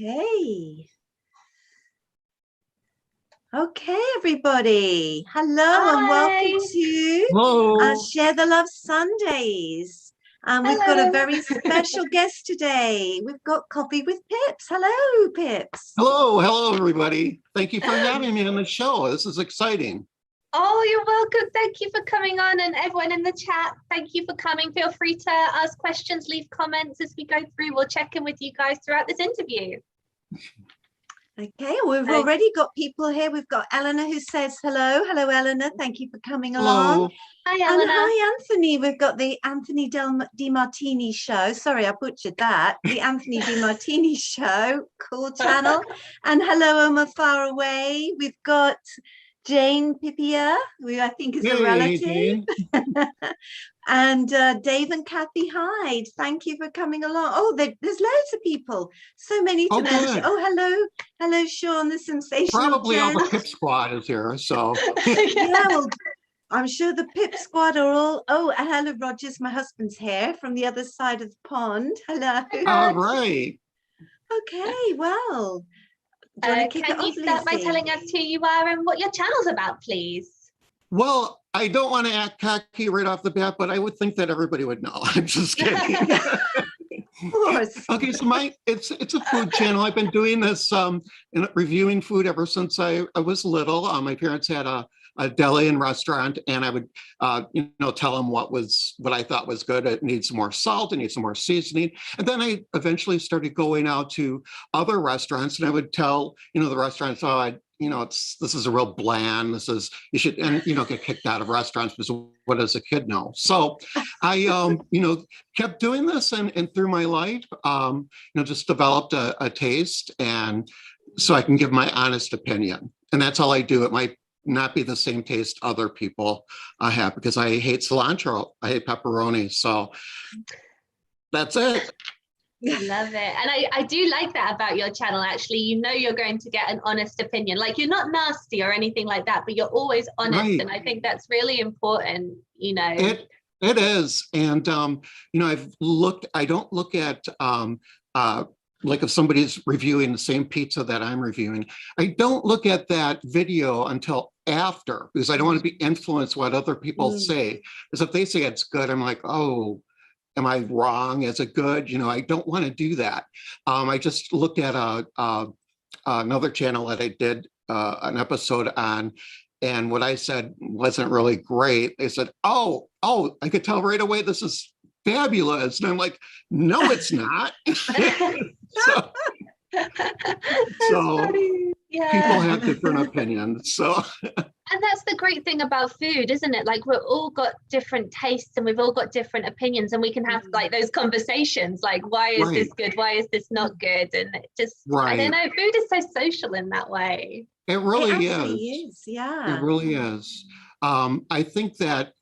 Okay. Okay, everybody. Hello. Hi. And welcome to Share the Love Sundays. And we've got a very special guest today. We've got Coffee with Pips. Hello, Pips. Hello, everybody. Thank you for having me on the show. This is exciting. Oh, you're welcome. Thank you for coming on, and everyone in the chat, thank you for coming. Feel free to ask questions, leave comments as we go through. We'll check in with you guys throughout this interview. Okay, we've already got people here. We've got Eleanor who says hello. Hello, Eleanor. Thank you for coming along. Hi, Eleanor. And hi, Anthony. We've got the Anthony DiMartini Show. Sorry, I butchered that. The Anthony DiMartini Show. Cool channel. And hello, Omar Far Away. We've got Jane Pipia, who I think is a relative. And Dave and Kathy Hyde, thank you for coming along. Oh, there's loads of people. So many to mention. Good. Oh, hello, Sean, the sensational Probably gent. all the Pip Squad is here, so. Yeah, well, I'm sure the Pip Squad are all. Oh, and hello, Rogers, my husband's here from the other side of the pond. Hello. All right. Okay, well. Can you start by telling us who you are and what your channel's about, please? Well, I don't want to act cocky right off the bat, but I would think that everybody would know. I'm just kidding. Of course. Okay, so it's a food channel. I've been doing this reviewing food ever since I was little. My parents had a deli and restaurant, and I would tell them what I thought was good. It needs some more salt, it needs some more seasoning. And then I eventually started going out to other restaurants, and I would tell the restaurants, this is a real bland. You should get kicked out of restaurants because what does a kid know? So I kept doing this, and through my life just developed a taste, and so I can give my honest opinion. And that's all I do. It might not be the same taste other people have, because I hate cilantro, I hate pepperoni, so that's it. Love it. And I do like that about your channel, actually. You're going to get an honest opinion. Like, you're not nasty or anything like that, but you're always honest. Right. And I think that's really important, It is. And I don't look at like if somebody's reviewing the same pizza that I'm reviewing, I don't look at that video until after, because I don't want to be influenced what other people say. Because if they say it's good, I'm like, oh, am I wrong? Is it good? I don't want to do that. I just looked at another channel that I did an episode on, and what I said wasn't really great. They said, oh, I could tell right away this is fabulous. And I'm like, no, it's not. so people have different opinions. So. And that's the great thing about food, isn't it? Like, we've all got different tastes and we've all got different opinions, and we can have like those conversations, like, why is this good? Why is this not good? And it just, I don't know, food is so social in that way. It really is. Yeah. It really is. I think that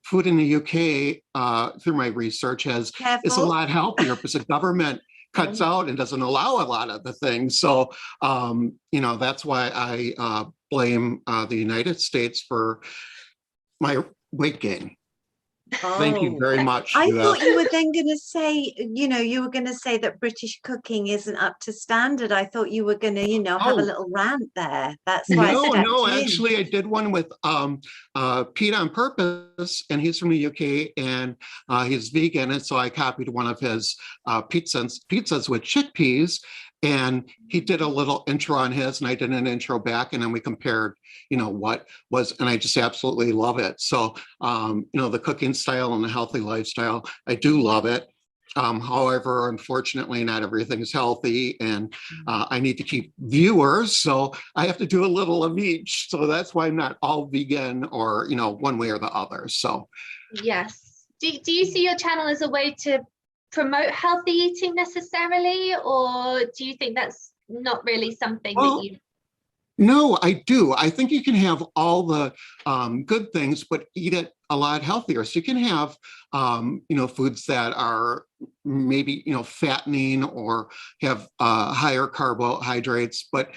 food in the UK, through my research, is a lot healthier because the government cuts out and doesn't allow a lot of the things. So, that's why I blame the United States for my weight gain. Thank you very much. I thought you were then going to say, you were going to say that British cooking isn't up to standard. I thought you were going to, have a little rant there. That's why actually, I did one with Pete on purpose, and he's from the UK, and he's vegan, and so I copied one of his pizzas with chickpeas. And he did a little intro on his, and I did an intro back, and then we compared, what was, and I just absolutely love it. So, the cooking style and the healthy lifestyle, I do love it. However, unfortunately, not everything's healthy, and I need to keep viewers, so I have to do a little of each. So that's why I'm not all vegan or, one way or the other. So, yes. Do you see your channel as a way to promote healthy eating necessarily, or do you think that's not really something that you? No, I do. I think you can have all the good things, but eat it a lot healthier. So you can have, foods that are maybe, fattening or have higher carbohydrates, but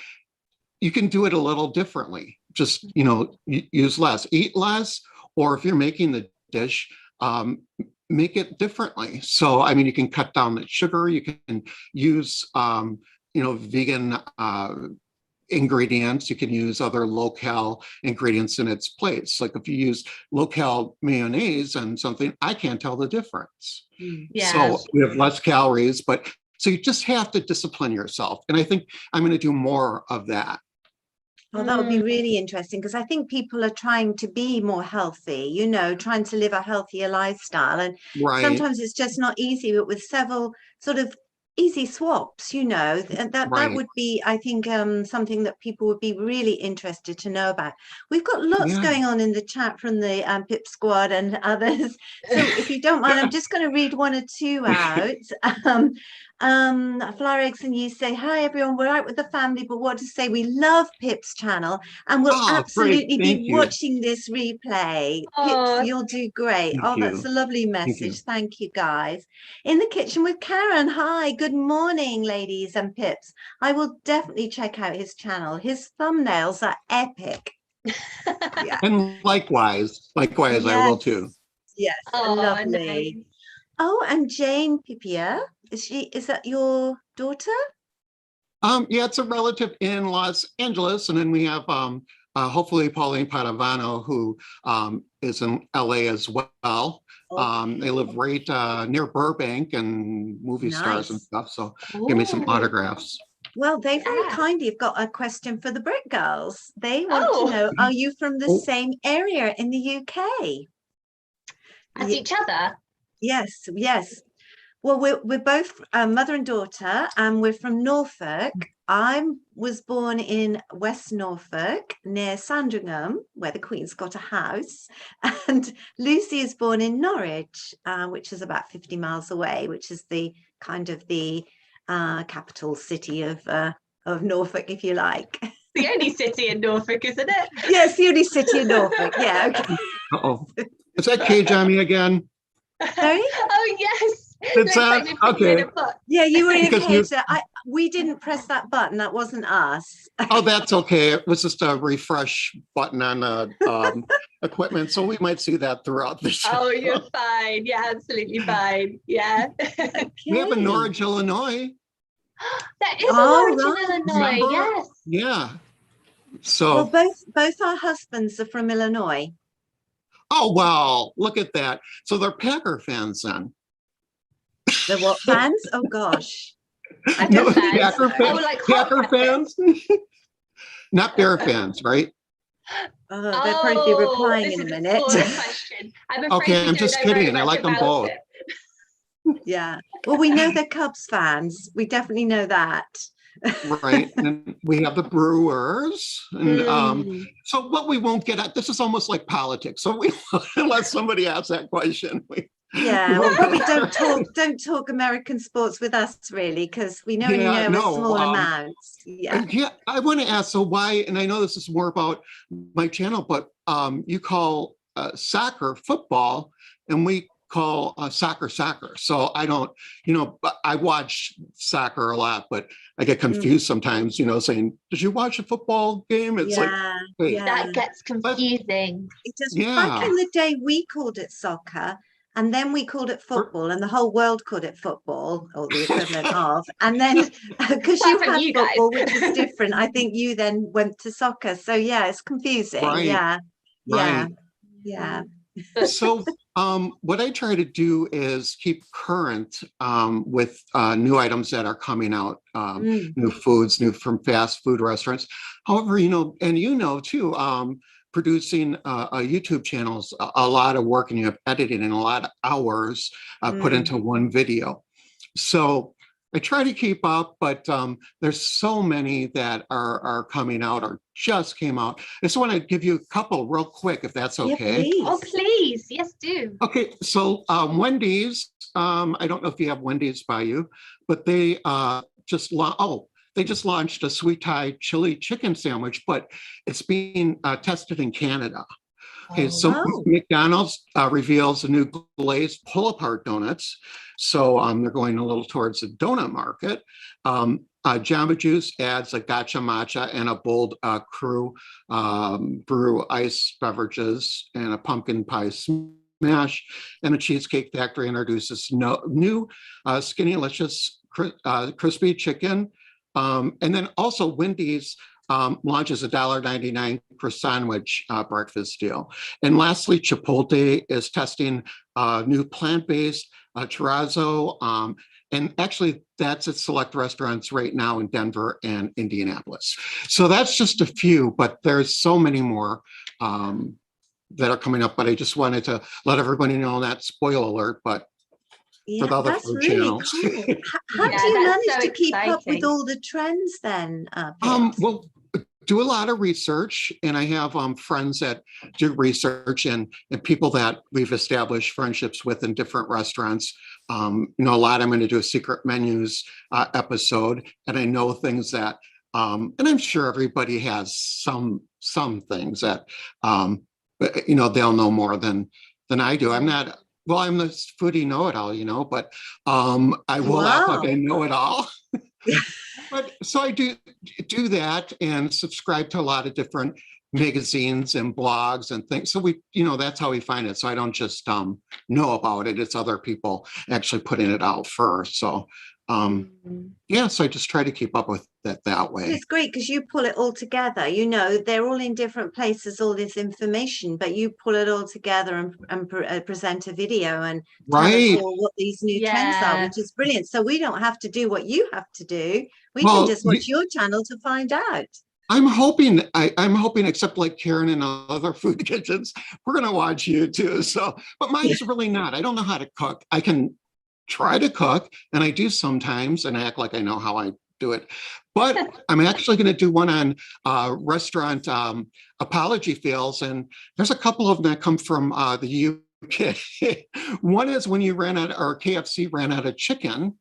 you can do it a little differently. Just, use less, eat less, or if you're making the dish, make it differently. So, you can cut down the sugar, you can use, vegan ingredients. You can use other locale ingredients in its place. Like if you use locale mayonnaise and something, I can't tell the difference. Yeah. So you have less calories, but so you just have to discipline yourself. And I think I'm going to do more of that. Well, that would be really interesting, because I think people are trying to be more healthy, trying to live a healthier lifestyle. And sometimes it's just not easy, but with several sort of easy swaps, and that would be, I think, something that people would be really interested to know about. We've got lots going on in the chat from the Pip Squad and others. So if you don't mind, I'm just going to read one or two out. Flower Eggs and You say, hi everyone, we're out with the family, but what to say, we love Pip's channel and we'll absolutely be watching this replay. Pips, you'll do great. That's a lovely message. Thank you guys. In the kitchen with Karen, hi, good morning ladies and Pips. I will definitely check out his channel. His thumbnails are epic. And likewise I will too. Yes, lovely. Nice. Oh, and Jane Pipia, is that your daughter? Yeah, it's a relative in Los Angeles. And then we have hopefully Pauline Padavano, who is in LA as well. They live right near Burbank and movie stars and stuff. So give me some autographs. Well, they very kindly have got a question for the Brit Girls. They want to know, are you from the same area in the UK? As each other? Yes. Well, we're both mother and daughter, and we're from Norfolk. I was born in West Norfolk near Sandringham, where the Queen's got a house, and Lucy is born in Norwich, which is about 50 miles away, which is the kind of the capital city of Norfolk, if you like. The only city in Norfolk, isn't it? Yes, the only city in Norfolk. Yeah. Okay. Is that Cage on me again? Sorry? Oh yes. It's that okay. Yeah, you were in a cage. We didn't press that button. That wasn't us. Oh, that's okay. It was just a refresh button on the equipment, so we might see that throughout the show. Oh, you're fine. Yeah, absolutely fine. Yeah. Okay. We have a Norwich, Illinois. That is a Norwich, Illinois. Remember? Yes. Yeah. So both our husbands are from Illinois. Oh wow, look at that. So they're Packer fans then. They're what fans? Oh gosh. No, Packer fans. Packer fans. Not Bear fans, right? They'll probably be replying in a minute. Question. Okay, I'm just kidding. I like them both. Yeah. Well, we know they're Cubs fans. We definitely know that. Right. And we have the Brewers. And so what we won't get at, this is almost like politics. So unless somebody asks that question. We'll probably don't talk American sports with us really, because we know a small amounts. Yeah, I want to ask, so why, and I know this is more about my channel, but you call soccer football and we call soccer. So I don't, I watch soccer a lot, but I get confused sometimes, saying, did you watch a football game? It's that gets confusing. Back in the day, we called it soccer. And then we called it football, and the whole world called it football, or the equivalent of. And then, because you had football, which was different, I think you then went to soccer. So yeah, it's confusing. Right. Yeah. So what I try to do is keep current with new items that are coming out, new foods, new from fast food restaurants. However, and too, producing a YouTube channel is a lot of work, and you have editing and a lot of hours put into one video. So I try to keep up, but there's so many that are coming out or just came out. I just want to give you a couple real quick, if that's okay. Yeah, please. Oh, please. Yes, do. Okay, so Wendy's, I don't know if you have Wendy's by you, but they they just launched a sweet Thai chili chicken sandwich, but it's being tested in Canada. Okay, McDonald's reveals a new glazed pull-apart donuts. So they're going a little towards the donut market. Jamba Juice adds a gotcha matcha and a bold crew brew ice beverages and a pumpkin pie smash. And the Cheesecake Factory introduces new skinny, delicious, crispy chicken And then also Wendy's launches $1.99 per sandwich breakfast deal. And lastly, Chipotle is testing new plant-based chorizo. And actually, that's at select restaurants right now in Denver and Indianapolis. So that's just a few, but there's so many more that are coming up. But I just wanted to let everybody know that, spoiler alert, but yeah, for the other that's food really channels. cool. How do you manage to keep up with all the trends then? Well, do a lot of research, and I have friends that do research and people that we've established friendships with in different restaurants. You know, a lot I'm going to do a secret menus episode, and I know things that, and I'm sure everybody has some things that, you know, they'll know more than I do. I'm not. Well, I'm the foodie know-it-all, you know, but I will act like I know it all. But so I do that and subscribe to a lot of different magazines and blogs and things. So we, you know, that's how we find it. So I don't just know about it. It's other people actually putting it out first. So yeah, so I just try to keep up with it that way. It's great because you pull it all together. You know, they're all in different places, all this information, but you pull it all together and present a video and tell us all what these new trends are, which is brilliant. So we don't have to do what you have to do. We can just watch your channel to find out. I'm hoping, except like Karen and other food kitchens, we're going to watch you too. So, but mine's really not. I don't know how to cook. I can try to cook, and I do sometimes, and act like I know how I do it. But I'm actually going to do one on restaurant apology fails, and there's a couple of them that come from the UK. One is when you ran out, or KFC ran out of chicken,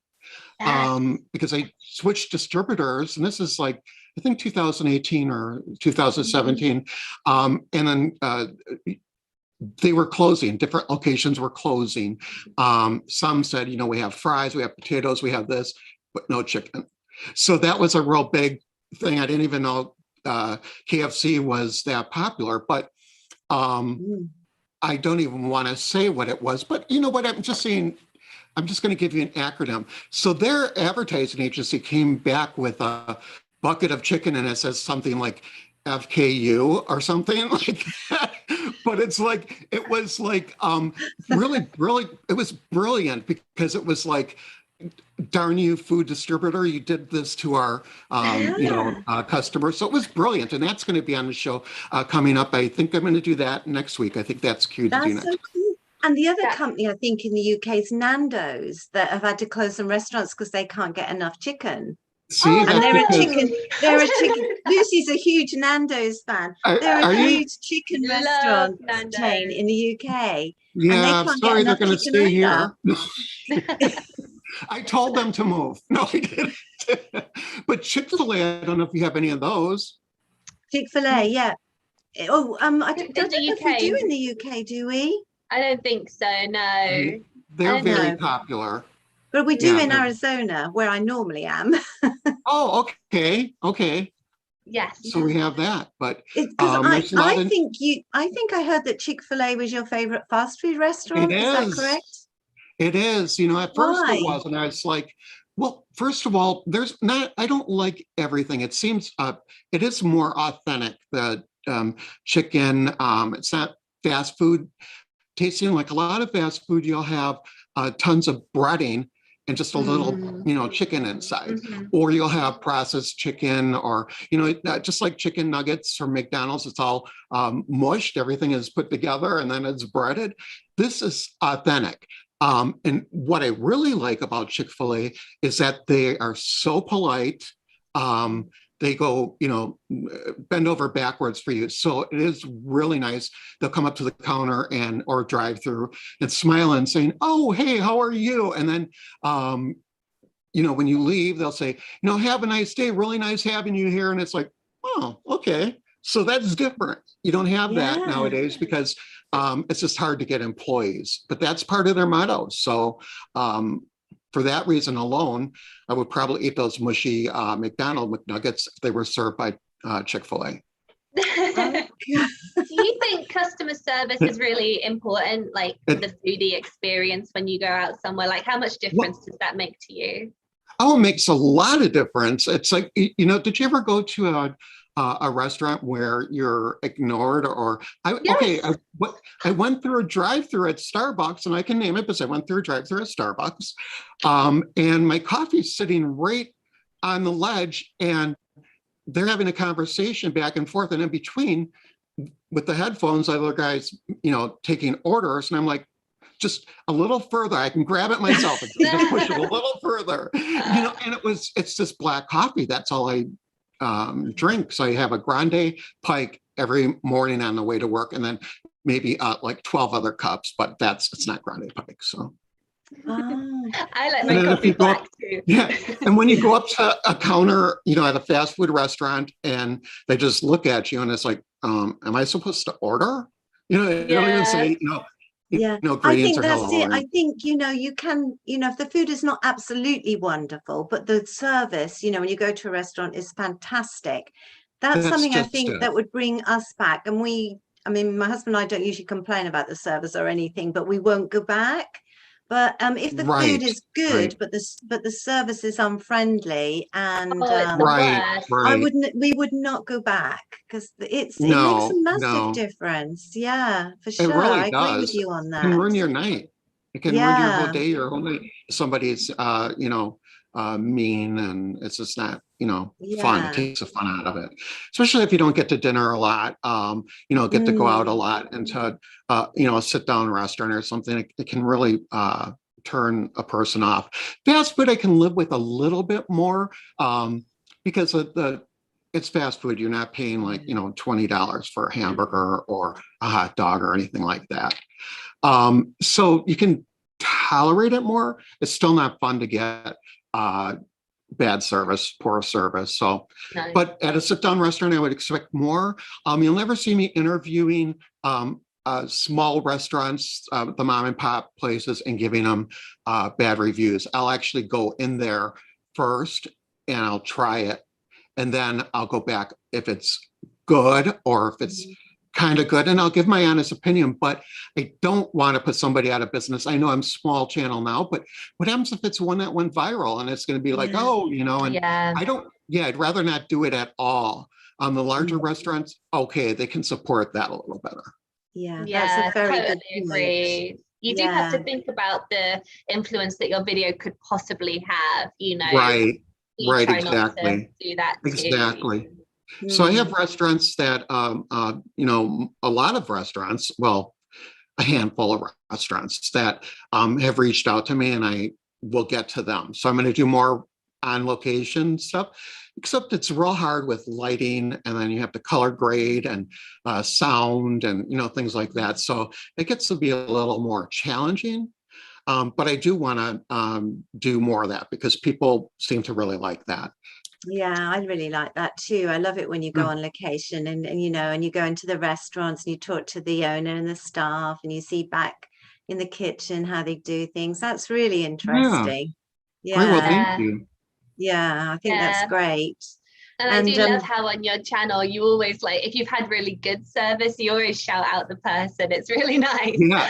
because I switched distributors, and this is like, I think 2018 or 2017, and then they were closing, different locations were closing. Some said, you know, we have fries, we have potatoes, we have this, but no chicken. So that was a real big thing. I didn't even know KFC was that popular, but I don't even want to say what it was. But you know what, I'm just saying, I'm just going to give you an acronym. So their advertising agency came back with a bucket of chicken, and it says something like FKU or something like that. But it's like, it was like really, it was brilliant, because it was like, darn you, food distributor, you did this to our you know, customers. So it was brilliant, and that's going to be on the show coming up. I think I'm going to do that next week. I think that's cute to do next. So cool. And the other company, I think, in the UK is Nando's, that have had to close some restaurants because they can't get enough chicken. See, and they're a chicken. Lucy's a huge Nando's fan. They're a huge chicken restaurant chain in the UK. Yeah, I'm sorry, they're going to stay here. I told them to move. No, I didn't. But Chick-fil-A, I don't know if you have any of those. Chick-fil-A, yeah. Oh, I don't know if we do in the UK, do we? I don't think so, no. They're very popular. But we do in Arizona, where I normally am. Oh, okay. Yes. So we have that, but I think I heard that Chick-fil-A was your favorite fast food restaurant. Is that correct? It is. You know, at first it was, and I was like, well, first of all, I don't like everything. It seems it is more authentic. The chicken, it's not fast food tasting. Like a lot of fast food, you'll have tons of breading and just a little, you know, chicken inside, or you'll have processed chicken, or, you know, just like chicken nuggets from McDonald's, it's all mushed, everything is put together and then it's breaded. This is authentic. And what I really like about Chick-fil-A is that they are so polite. They go, you know, bend over backwards for you. So it is really nice. They'll come up to the counter or drive through and smile and saying, oh, hey, how are you? And then, you know, when you leave, they'll say, you know, have a nice day. Really nice having you here. And it's like, oh, okay. So that's different. You don't have that nowadays, because it's just hard to get employees, but that's part of their motto. So for that reason alone, I would probably eat those mushy McDonald's McNuggets if they were served by Chick-fil-A. Do you think customer service is really important, like the foodie experience when you go out somewhere? Like, how much difference does that make to you? Oh, it makes a lot of difference. It's like, did you ever go to a restaurant where you're ignored or Yes. I went through a drive-through at Starbucks, and I can name it because I went through a drive-through at Starbucks, and my coffee's sitting right on the ledge, and they're having a conversation back and forth, and in between, with the headphones, other guys, taking orders, and I'm like, just a little further. I can grab it myself and just push it a little further, and it's just black coffee. That's all I drink. So I have a grande pike every morning on the way to work, and then maybe like 12 other cups, but it's not grande pike. So I like my coffee black too. Yeah. And when you go up to a counter, at a fast food restaurant, and they just look at you and it's like, am I supposed to order? They don't even say, Yeah, I think that's it. I think, you can, if the food is not absolutely wonderful, but the service, when you go to a restaurant is fantastic. That's something I think that would bring us back. And my husband and I don't usually complain about the service or anything, but we won't go back. But if the food is good, but the service is unfriendly, and we would not go back, because it makes a massive difference. Yeah, for sure. It really I does. agree with you on that. It can ruin your night. It can ruin your whole day, your whole night. Somebody's mean, and it's just not fun. It takes the fun out of it, especially if you don't get to dinner a lot, get to go out a lot, and to a sit down restaurant or something. It can really turn a person off. Fast food I can live with a little bit more, because it's fast food. You're not paying like $20 for a hamburger or a hot dog or anything like that, so you can tolerate it more. It's still not fun to get bad service, poor service. So, but at a sit-down restaurant, I would expect more. You'll never see me interviewing small restaurants, the mom and pop places, and giving them bad reviews. I'll actually go in there first and I'll try it, and then I'll go back if it's good or if it's kind of good, and I'll give my honest opinion. But I don't want to put somebody out of business. I know I'm small channel now, but what happens if it's one that went viral and it's going to be like, I'd rather not do it at all. On the larger restaurants, they can support that a little better. Yeah, that's a very totally good agree. You do have to think about the influence that your video could possibly have, Right, try exactly. not to do that too. Exactly. So I have restaurants that, a lot of restaurants, a handful of restaurants that have reached out to me, and I will get to them. So I'm going to do more on location stuff, except it's real hard with lighting, and then you have to color grade and sound and, things like that. So it gets to be a little more challenging. But I do want to do more of that because people seem to really like that. Yeah, I really like that too. I love it when you go on location and you go into the restaurants and you talk to the owner and the staff, and you see back in the kitchen how they do things. That's really interesting. Yeah. Well, thank you. Yeah, I think that's great. And I do love how on your channel you always, like, if you've had really good service, you always shout out the person. It's really nice. Yeah.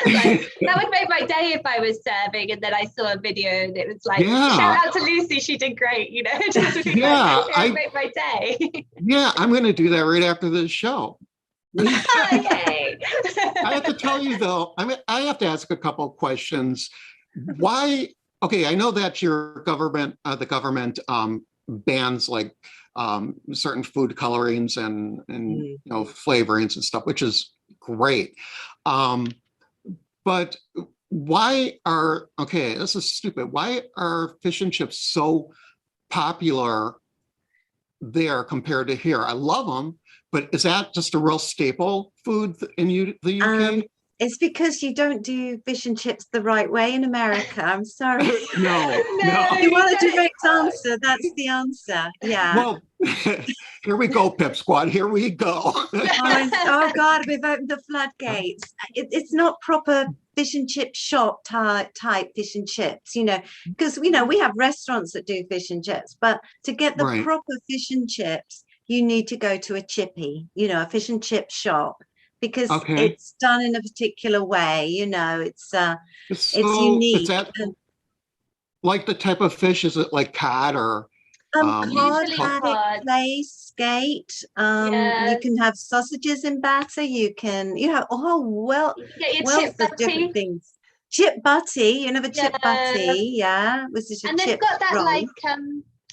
That would make my day if I was serving and then I saw a video and it was like, shout out to Lucy, she did great, just make my day. Yeah, I'm going to do that right after this show. Yay. I have to tell you though, I have to ask a couple of questions. Why? Okay, I know that your government, the government bans like certain food colorings and flavorings and stuff, which is great. But why are, this is stupid. Why are fish and chips so popular there compared to here? I love them, but is that just a real staple food in the UK? It's because you don't do fish and chips the right way in America. I'm sorry. No. If you want a direct answer, that's the answer. Yeah. Well, here we go, Pip Squad. Here we go. Oh God, we've opened the floodgates. It's not proper fish and chip shop type fish and chips, because we have restaurants that do fish and chips, but to get the proper fish and chips, you need to go to a chippy, a fish and chip shop. Because it's done in a particular way, it's unique. Like the type of fish, is it like cod or Usually Cod, cod. haddock, plaice, skate. You Yes. can have sausages in batter. You have You can get your wealth chip of different butty. things. Chip butty, you know, the chip Yeah. butty, yeah, which is a And they've chip got that roll. like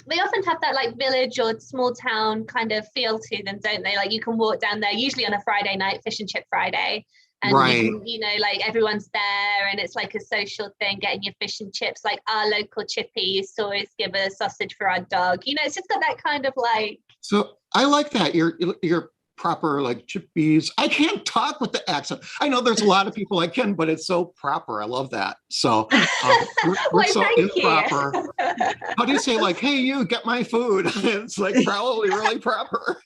they often have that like village or small town kind of feel to them, don't they? Like you can walk down there usually on a Friday night, fish and chip Friday, and Right. you can, you know, like everyone's there and it's like a social thing, getting your fish and chips. Like our local chippy used to always give a sausage for our dog, you know. It's just got that kind of like, So I like that. You're proper, like chippies. I can't talk with the accent. I know there's a lot of people I can, but it's so proper. I love that. So we're why, so thank improper. you. How do you say, like, hey, you get my food? It's like probably really proper.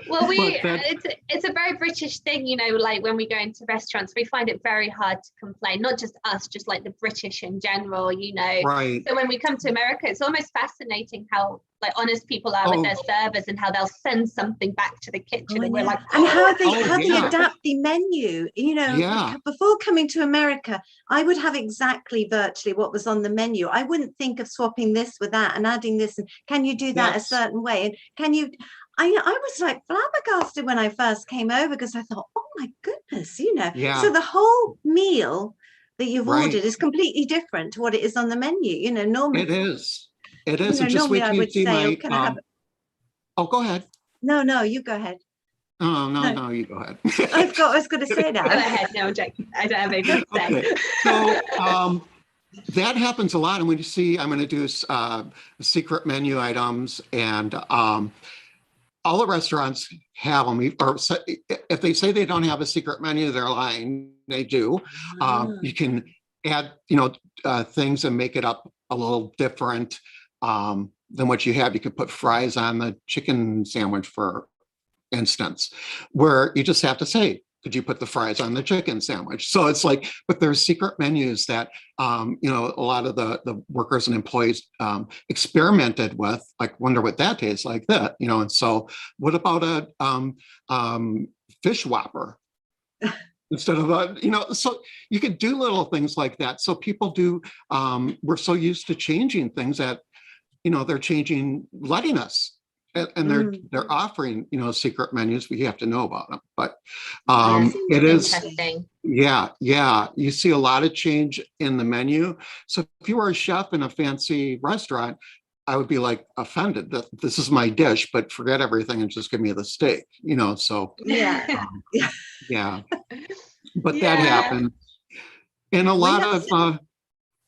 Well, But it's a very British thing, you know, like when we go into restaurants, we find it very hard to complain, not just us, just like the British in general, you know. right. So when we come to America, it's almost fascinating how like honest people are with their servers and how they'll send something back to the kitchen and we're like, and how they yeah. adapt the menu, you know. Yeah. Before coming to America, I would have exactly virtually what was on the menu. I wouldn't think of swapping this with that and adding this, and can you do that a certain way, and can you, I was like flabbergasted when I first came over, because I thought, oh my goodness, you know. Yeah. So the whole meal that you've Right. ordered is completely different to what it is on the menu, you know. Normally It is. It you is. know, And just normally wait I till you would see say, my. oh, can I have Oh, go ahead. no, you go ahead. Oh, No. no, you go ahead. I was going to say go that. ahead, no, Jack, I don't have anything to say. Okay. So that happens a lot. And when you see, I'm going to do secret menu items, and all the restaurants have them. Or if they say they don't have a secret menu, they're lying. They do. You can add, things and make it up a little different than what you have. You could put fries on the chicken sandwich, for instance, where you just have to say, could you put the fries on the chicken sandwich? So it's like, but there's secret menus that, a lot of the workers and employees experimented with, like, wonder what that tastes like, that, and so what about a fish whopper? Instead of so you could do little things like that. So people do, we're so used to changing things that, they're letting us. And they're offering, secret menus. We have to know about them, but it is interesting. Yeah. You see a lot of change in the menu. So if you were a chef in a fancy restaurant, I would be like offended that this is my dish, but forget everything and just give me the steak. So yeah. yeah. But that happens, and a lot of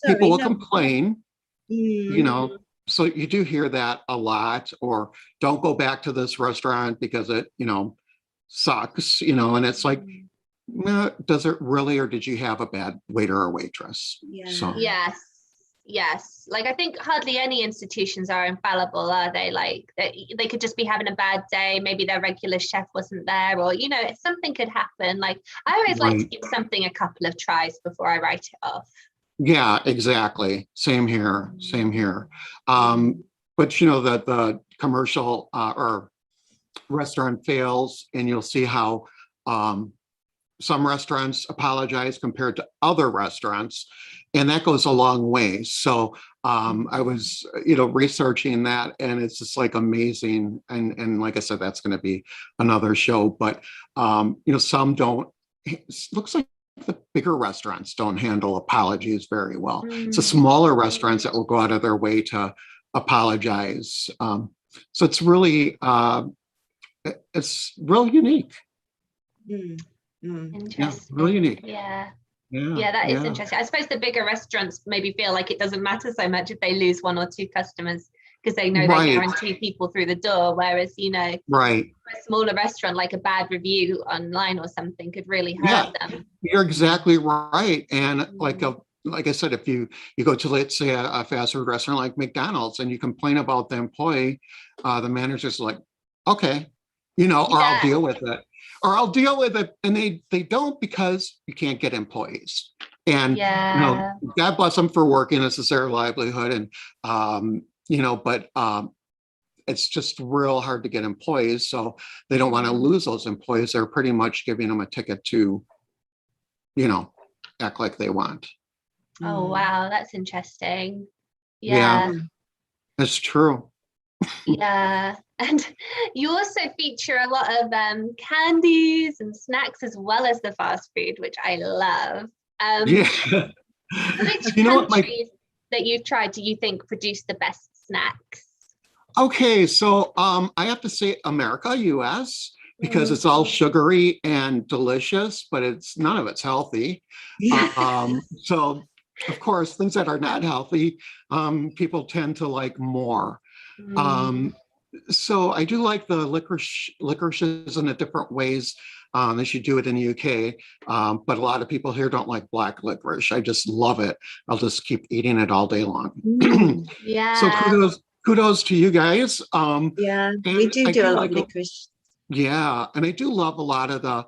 people will complain. So you do hear that a lot, or don't go back to this restaurant because it, sucks, and it's like, does it really, or did you have a bad waiter or waitress? Yeah. So. Yes. Like I think hardly any institutions are infallible, are they? Like they could just be having a bad day. Maybe their regular chef wasn't there, or, something could happen. Like I always like to give something a couple of tries before I write it off. Yeah, exactly. Same here. But that the commercial or restaurant fails, and you'll see how some restaurants apologize compared to other restaurants, and that goes a long way. So I was, researching that, and it's just like amazing. And like I said, that's going to be another show. But some don't. It looks like the bigger restaurants don't handle apologies very well. It's the smaller restaurants that will go out of their way to apologize. So it's really, it's real unique. Interesting. Yeah, really unique. Yeah, that is interesting. I suppose the bigger restaurants maybe feel like it doesn't matter so much if they lose one or two customers, because they know they guarantee people through the door. Whereas, a smaller restaurant, like a bad review online or something, could really hurt them. You're exactly right. And like I said, if you go to, let's say, a fast food restaurant like McDonald's, and you complain about the employee, the manager's like, okay, or I'll deal with it. And they don't, because you can't get employees. And God bless them for working. This is their livelihood. And but it's just real hard to get employees. So they don't want to lose those employees. They're pretty much giving them a ticket to, act like they want. Oh, wow, that's interesting. Yeah, Yeah. that's true. Yeah. And you also feature a lot of candies and snacks as well as the fast food, which I love. Yeah. Which You know what, countries that you've tried do you think produce the best snacks? okay, so I have to say America, US, because Mm. it's all sugary and delicious, but it's none of it's healthy. So of course, things that are not healthy, people tend to like more. Mm. Um, so I do like the licorices in the different ways as you do it in the UK. But a lot of people here don't like black licorice. I just love it. I'll just keep eating it all day long. So Yeah. kudos to you guys. Yeah, we And do I do do a lot like, of licorice. yeah, and I do love a lot of the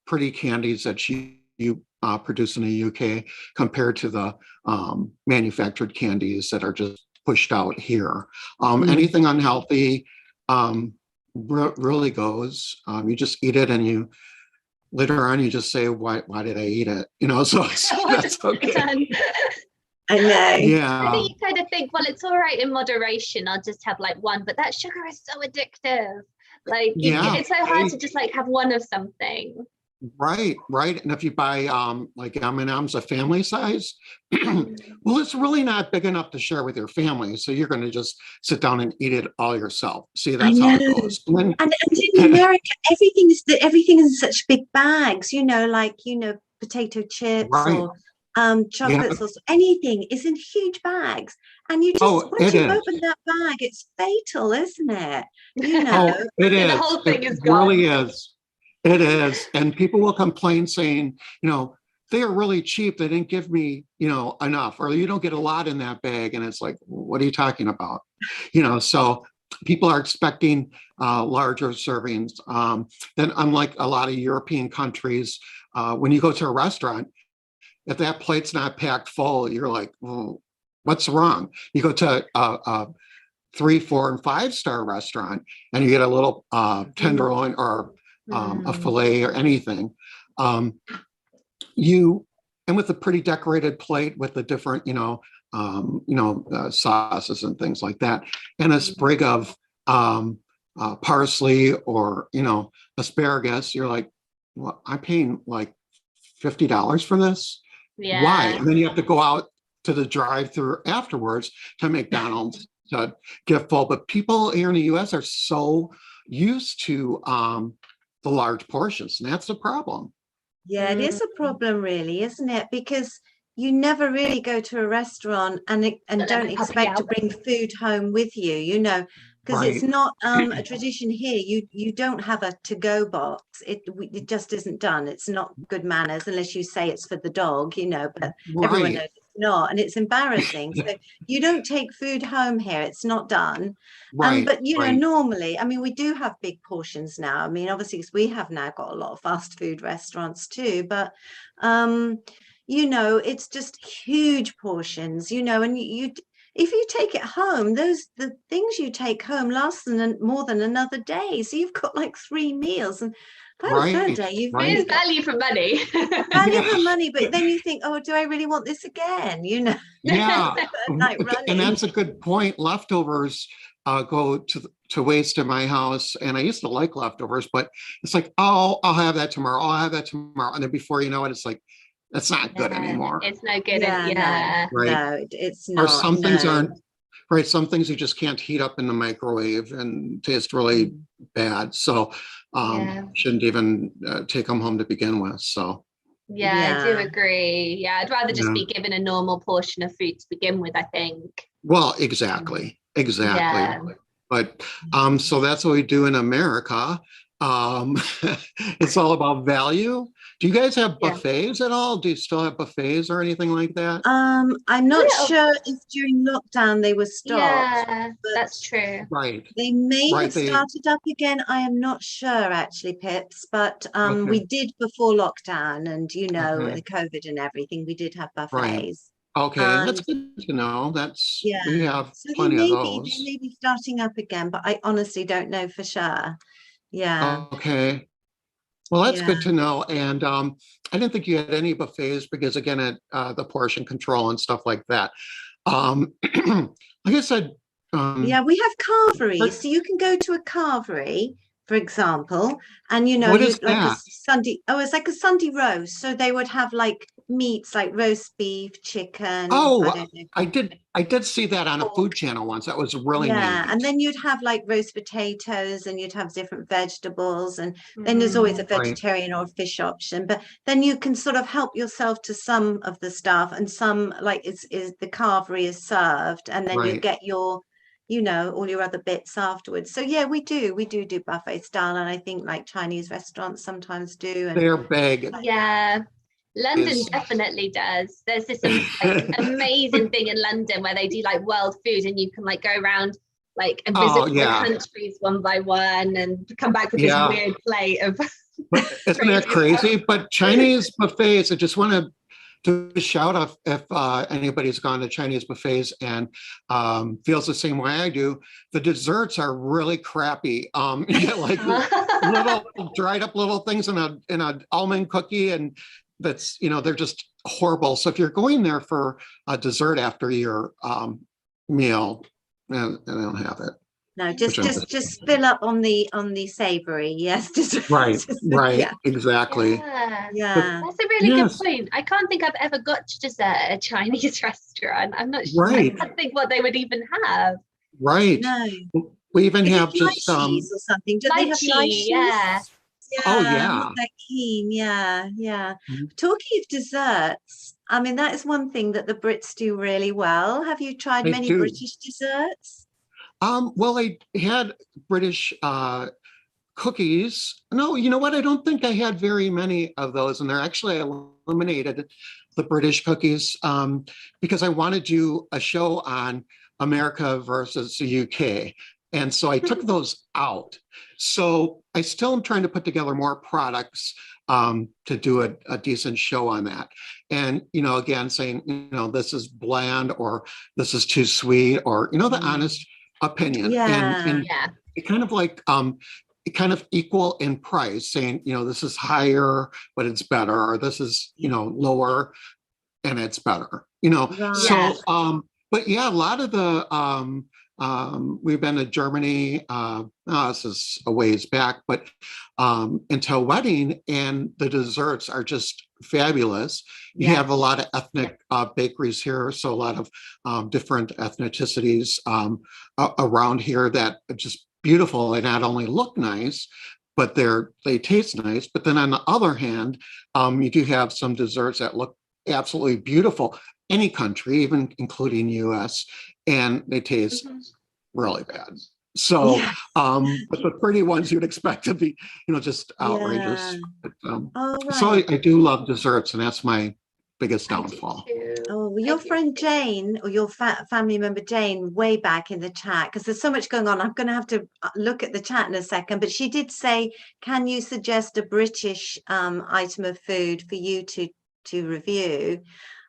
pretty candies that you produce in the UK compared to the manufactured candies that are just pushed out here. Anything unhealthy really goes. You just eat it, and you later on you just say, why did I eat it? So that's okay. I know. Yeah. I think you kind of think, well, it's all right in moderation. I'll just have like one, but that sugar is so addictive. Like Yeah. it's so hard to just like have one of something. Right. And if you buy like M&Ms a family size, well, it's really not big enough to share with your family. So you're going to just sit down and eat it all yourself. See, I that's how know. it goes. And in America, everything is in such big bags, like, potato chips Right. or Yeah. chocolates or anything is in huge bags. And you just, Oh, once it you is. open that bag, it's fatal, isn't it? Oh, it And is. the whole thing It is gone. really is. It is. And people will complain saying, they are really cheap. They didn't give me, enough, or you don't get a lot in that bag. And it's like, what are you talking about? So people are expecting larger servings. Then unlike a lot of European countries, when you go to a restaurant, if that plate's not packed full, you're like, well, what's wrong? You go to a 3, 4, and 5-star restaurant, and you get a little tenderloin or a fillet or anything. And with a pretty decorated plate with the different, sauces and things like that, and a sprig of parsley or asparagus, you're like, well, I'm paying like $50 for this. Yeah. Why? And then you have to go out to the drive-through afterwards to McDonald's to get full. But people here in the US are so used to the large portions, and that's the problem. Yeah, it is a problem, really, isn't it? Because you never really go to a restaurant and don't expect to bring food home with you, because it's not a tradition here. You don't have a to-go box. It just isn't done. It's not good manners unless you say it's for the dog, but everyone knows it's not, and it's embarrassing. So you don't take food home here. It's not done. But normally, I mean, we do have big portions now. I mean, obviously, we have now got a lot of fast food restaurants too, but it's just huge portions, and you if you take it home, the things you take home last more than another day. So you've got like 3 meals, and by the third day, you've really value for money. Value for money, but then you think, oh, do I really want this again? Yeah, like running. And that's a good point. Leftovers go to waste in my house, and I used to like leftovers, but it's like, oh, I'll have that tomorrow. I'll have that tomorrow, and then before you know it, it's like, that's not good anymore. It's no good. No, it's not. Or some things aren't right. Some things you just can't heat up in the microwave and taste really bad. So shouldn't even take them home to begin with. So I do agree. Yeah, I'd rather just be given a normal portion of food to begin with, I think. Well, exactly. Yeah. But so that's what we do in America. It's all about value. Do you guys have buffets at all? Do you still have buffets or anything like that? I'm not sure if during lockdown they were stopped. Yeah, that's true. Right. They may have started up again. I am not sure actually, Pips, but we did before lockdown, and the COVID and everything, we did have buffets. Right. Okay, that's good to know. We have plenty of those. They may be starting up again, but I honestly don't know for sure. Yeah. Okay. Well, that's Yeah. good to know. And I didn't think you had any buffets because, again, the portion control and stuff like that. Like I said, Yeah, we have carvery. So you can go to a carvery, for example, and what is you'd like a that? Sunday. Oh, it's like a Sunday roast. So they would have like meats like roast beef, chicken. I Oh, don't know. I did see that on a food channel once. That was really Yeah, neat. and then you'd have like roast potatoes and you'd have different vegetables, and then there's always a Right, vegetarian or a fish option, but then you can sort of help yourself to some of the stuff, and some like is the carvery is served, and then you right. get your all your other bits afterwards. So yeah, we do buffet style, and I think like Chinese restaurants sometimes do. And They're big. Yeah. London Is definitely does. There's this like amazing thing in London where they do like world food, and you can like go around like and visit oh all the yeah, countries one by one and come back with this yeah. weird plate of But isn't that crazy stuff. crazy? But Chinese buffets, I just want to do a shout out if anybody's gone to Chinese buffets and feels the same way I do. The desserts are really crappy. You get like little dried up little things in a almond cookie, and that's they're just horrible. So if you're going there for a dessert after your meal, they don't have it. no, Which I'm just fill up on the savory. Yes, right, right, yeah, exactly. Yeah. yeah. That's a really good Yes, point. I can't think I've ever got to dessert at a Chinese restaurant. I'm not sure. I right, can't think what they would even have. right. No. We even Is it have just lychees or something? Do they have Lychee, yeah. lychees? oh Yeah, I'm yeah. not that keen. Yeah, yeah. Mhm. Talking of desserts, I mean, that is one thing that the Brits do really well. Have you tried They many do. British desserts? Well, I had British cookies. No, you know what? I don't think I had very many of those, and they're actually eliminated the British cookies because I wanted to do a show on America versus the UK. And so I took those out. So I still am trying to put together more products to do a decent show on that. And, again, saying, this is bland or this is too sweet or, the honest opinion. Yeah. And it kind of like, it kind of equal in price, saying, this is higher, but it's better, or this is, lower and it's better, Right. so, but yeah, a lot of the, we've been to Germany, this is a ways back, but into a wedding, and the desserts are just fabulous. You Yes. have a lot of ethnic bakeries here, so a lot of different ethnicities around here that are just beautiful. They not only look nice, but they taste nice. But then on the other hand, you do have some desserts that look absolutely beautiful, any country, even including US, and they taste really bad. So, Yes. but the pretty ones you'd expect to be, just outrageous. Yeah. But, Oh, so right. I do love desserts, and that's my biggest I do downfall. too. Oh, well, I your do friend too. Jane, or your family member Jane, way back in the chat, because there's so much going on. I'm going to have to look at the chat in a second, but she did say, can you suggest a British item of food for you to review?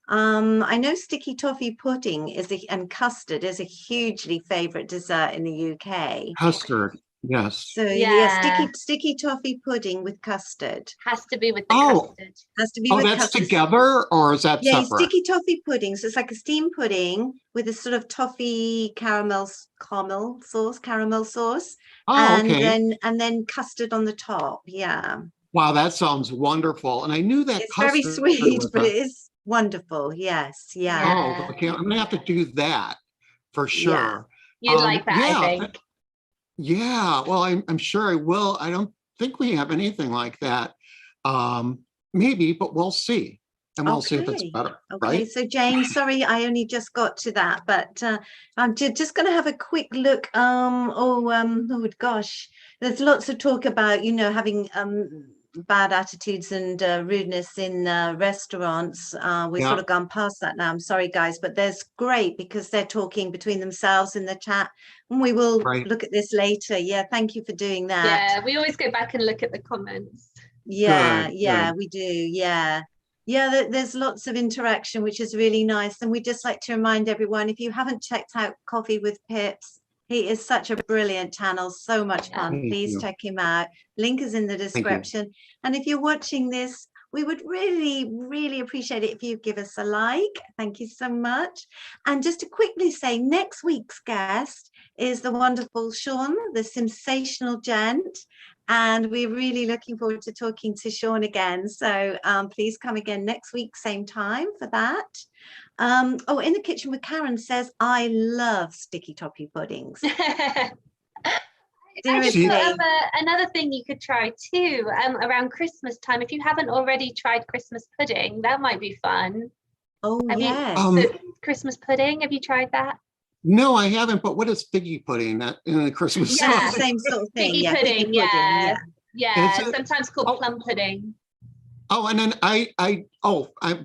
I know sticky toffee pudding and custard is a hugely favorite dessert in the UK. Custard, yes. So Yeah. sticky toffee pudding with custard. Has to be with the Oh, custard. Has to be oh, with that's custard. together, or is that Yeah, separate? sticky toffee pudding. So it's like a steamed pudding with a sort of toffee caramel sauce, Oh, okay. and then custard on the top. Yeah, Wow, that sounds wonderful. And I knew that it's very custard sweet, was but it is wonderful. Yes, yeah. oh, Yeah. okay. I'm gonna have to do that for Yeah. sure. You'd like that, I Yeah, think. yeah. Well, I'm sure I will. I don't think we have anything like that. Maybe, but we'll see. And we'll see if it's Okay. better, Okay. right? So Jane, sorry, I only just got to that, but I'm just going to have a quick look. Oh gosh, there's lots of talk about, having bad attitudes and rudeness in restaurants. We've sort Yeah, of gone past that now. I'm sorry, guys, but there's great because they're talking between themselves in the chat, and we will right. look at this later. Yeah, thank you for doing that. Yeah, we always go back and look at the comments. Yeah, Good, yeah, good. we do. Yeah. Yeah, there's lots of interaction, which is really nice. And we just like to remind everyone, if you haven't checked out Coffee with Pips, He is such a brilliant channel, so much fun. Thank Please you. check him out. Link is in the description. And if you're watching this, we would really, really appreciate it if you give us a like. Thank you so much. And just to quickly say, next week's guest is the wonderful Sean, the sensational gent. And we're really looking forward to talking to Sean again. So please come again next week, same time for that. Oh, In the Kitchen with Karen says, I love sticky toffee puddings. Seriously. Another thing you could try too, around Christmas time, if you haven't already tried Christmas pudding, that might be fun. Oh, yes. Christmas pudding, have you tried that? No, I haven't, but what is figgy pudding in the Christmas? Yeah, same sort of thing. Figgy pudding, yeah. Sometimes called plum pudding. Oh, and then I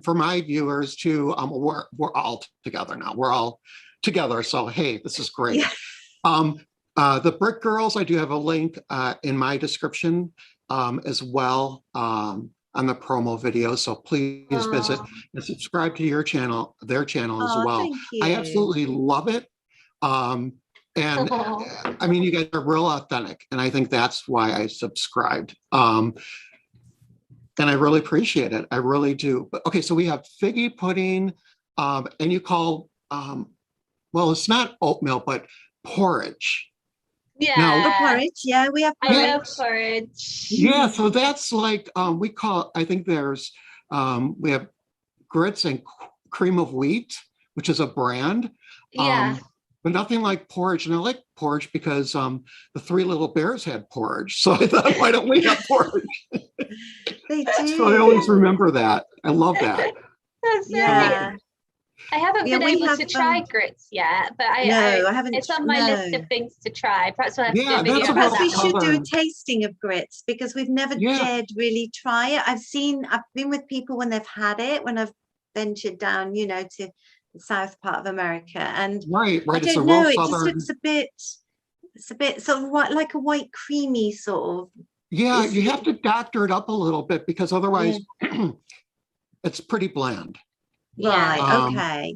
for my viewers too, we're all together now. We're all together. So hey, this is great. Yeah. The Brit Girls, I do have a link in my description as well on the promo video. So please visit and subscribe to your channel, their channel as well. I absolutely love it. And I mean, you guys are real authentic, and I think that's why I subscribed. And I really appreciate it. I really do. But okay, so we have figgy pudding, and you call, well, it's not oatmeal, but porridge. Yeah. Now, porridge. Yeah, we have porridge. I love porridge. Yeah, so that's like, we call, I think there's, we have grits and cream of wheat, which is a brand. Yeah. But nothing like porridge. And I like porridge because the Three Little Bears had porridge. So I thought, why don't we have porridge? They do. So I always remember that. I love that. That's yeah. I haven't been able to try grits yet, but I haven't. It's on my list of things to try. Perhaps we'll have to do a video about that. We should do a tasting of grits because we've never dared really try it. I've been with people when they've had it, when I've ventured down, to the south part of America, and right. I don't know. It just looks it's a bit sort of like a white creamy sort of. Yeah, you have to doctor it up a little bit because otherwise it's pretty bland. Right, okay.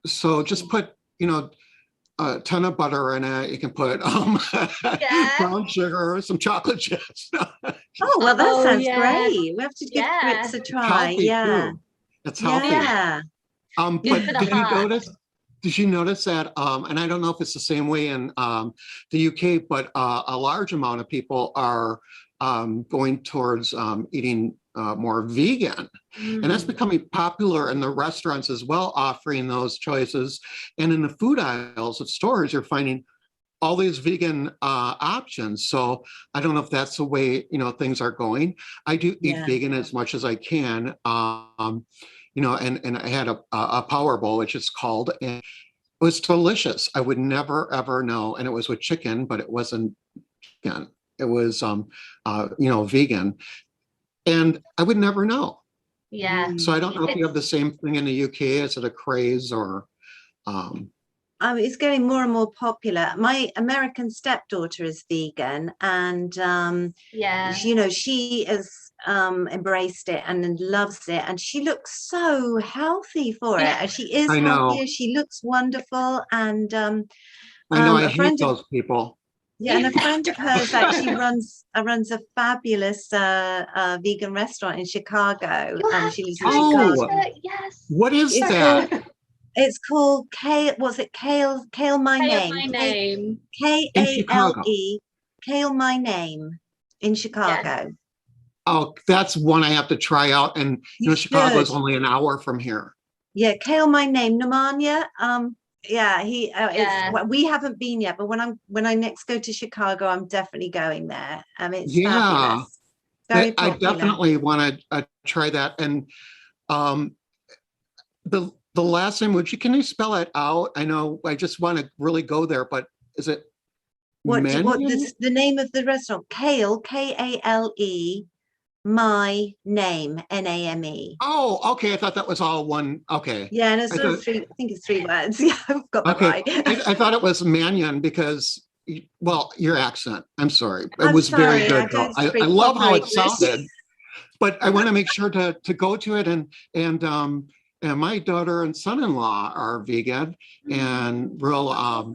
So just put, a ton of butter in it. You can put brown sugar, some chocolate chips. Oh, well, that sounds great. We have to give grits a try. Too. It's healthy. Yeah. But did you notice that, and I don't know if it's the same way in the UK, but a large amount of people are going towards eating more vegan. And that's becoming popular in the restaurants as well, offering those choices. And in the food aisles of stores, you're finding all these vegan options. So I don't know if that's the way, things are going. I do eat vegan as much as I can. And I had a power bowl, which is called, and it was delicious. I would never, ever know. And it was with chicken, but it wasn't chicken. It was, vegan. And I would never know. Yeah. So I don't know if you have the same thing in the UK. Is it a craze or? It's getting more and more popular. My American stepdaughter is vegan, and she has embraced it and loves it, and she looks so healthy for it. And she is healthier. She looks wonderful, and I know I hate those people. Yeah, and a friend of hers actually runs a fabulous vegan restaurant in Chicago. She lives in Chicago. Yes. What is that? It's called Kale. Was it Kale? Kale My Name. My Name. Kale. Kale My Name in Chicago. Yeah. Oh, that's one I have to try out. And Chicago is only an hour from here. Yeah, Kale My Name. Nemanja. We haven't been yet, but when I next go to Chicago, I'm definitely going there. It's fabulous. Very popular. I definitely want to try that. And the last name, can you spell it out? I know I just want to really go there, but is it the name of the restaurant? Kale, Kale, My Name, Name. Oh, okay. I thought that was all one. Okay. Yeah, and I think it's 3 words. Yeah, I've got that right. I thought it was Mannion because, your accent. I'm sorry. It was very good. I love how it sounded, but I want to make sure to go to it. And my daughter and son-in-law are vegan and real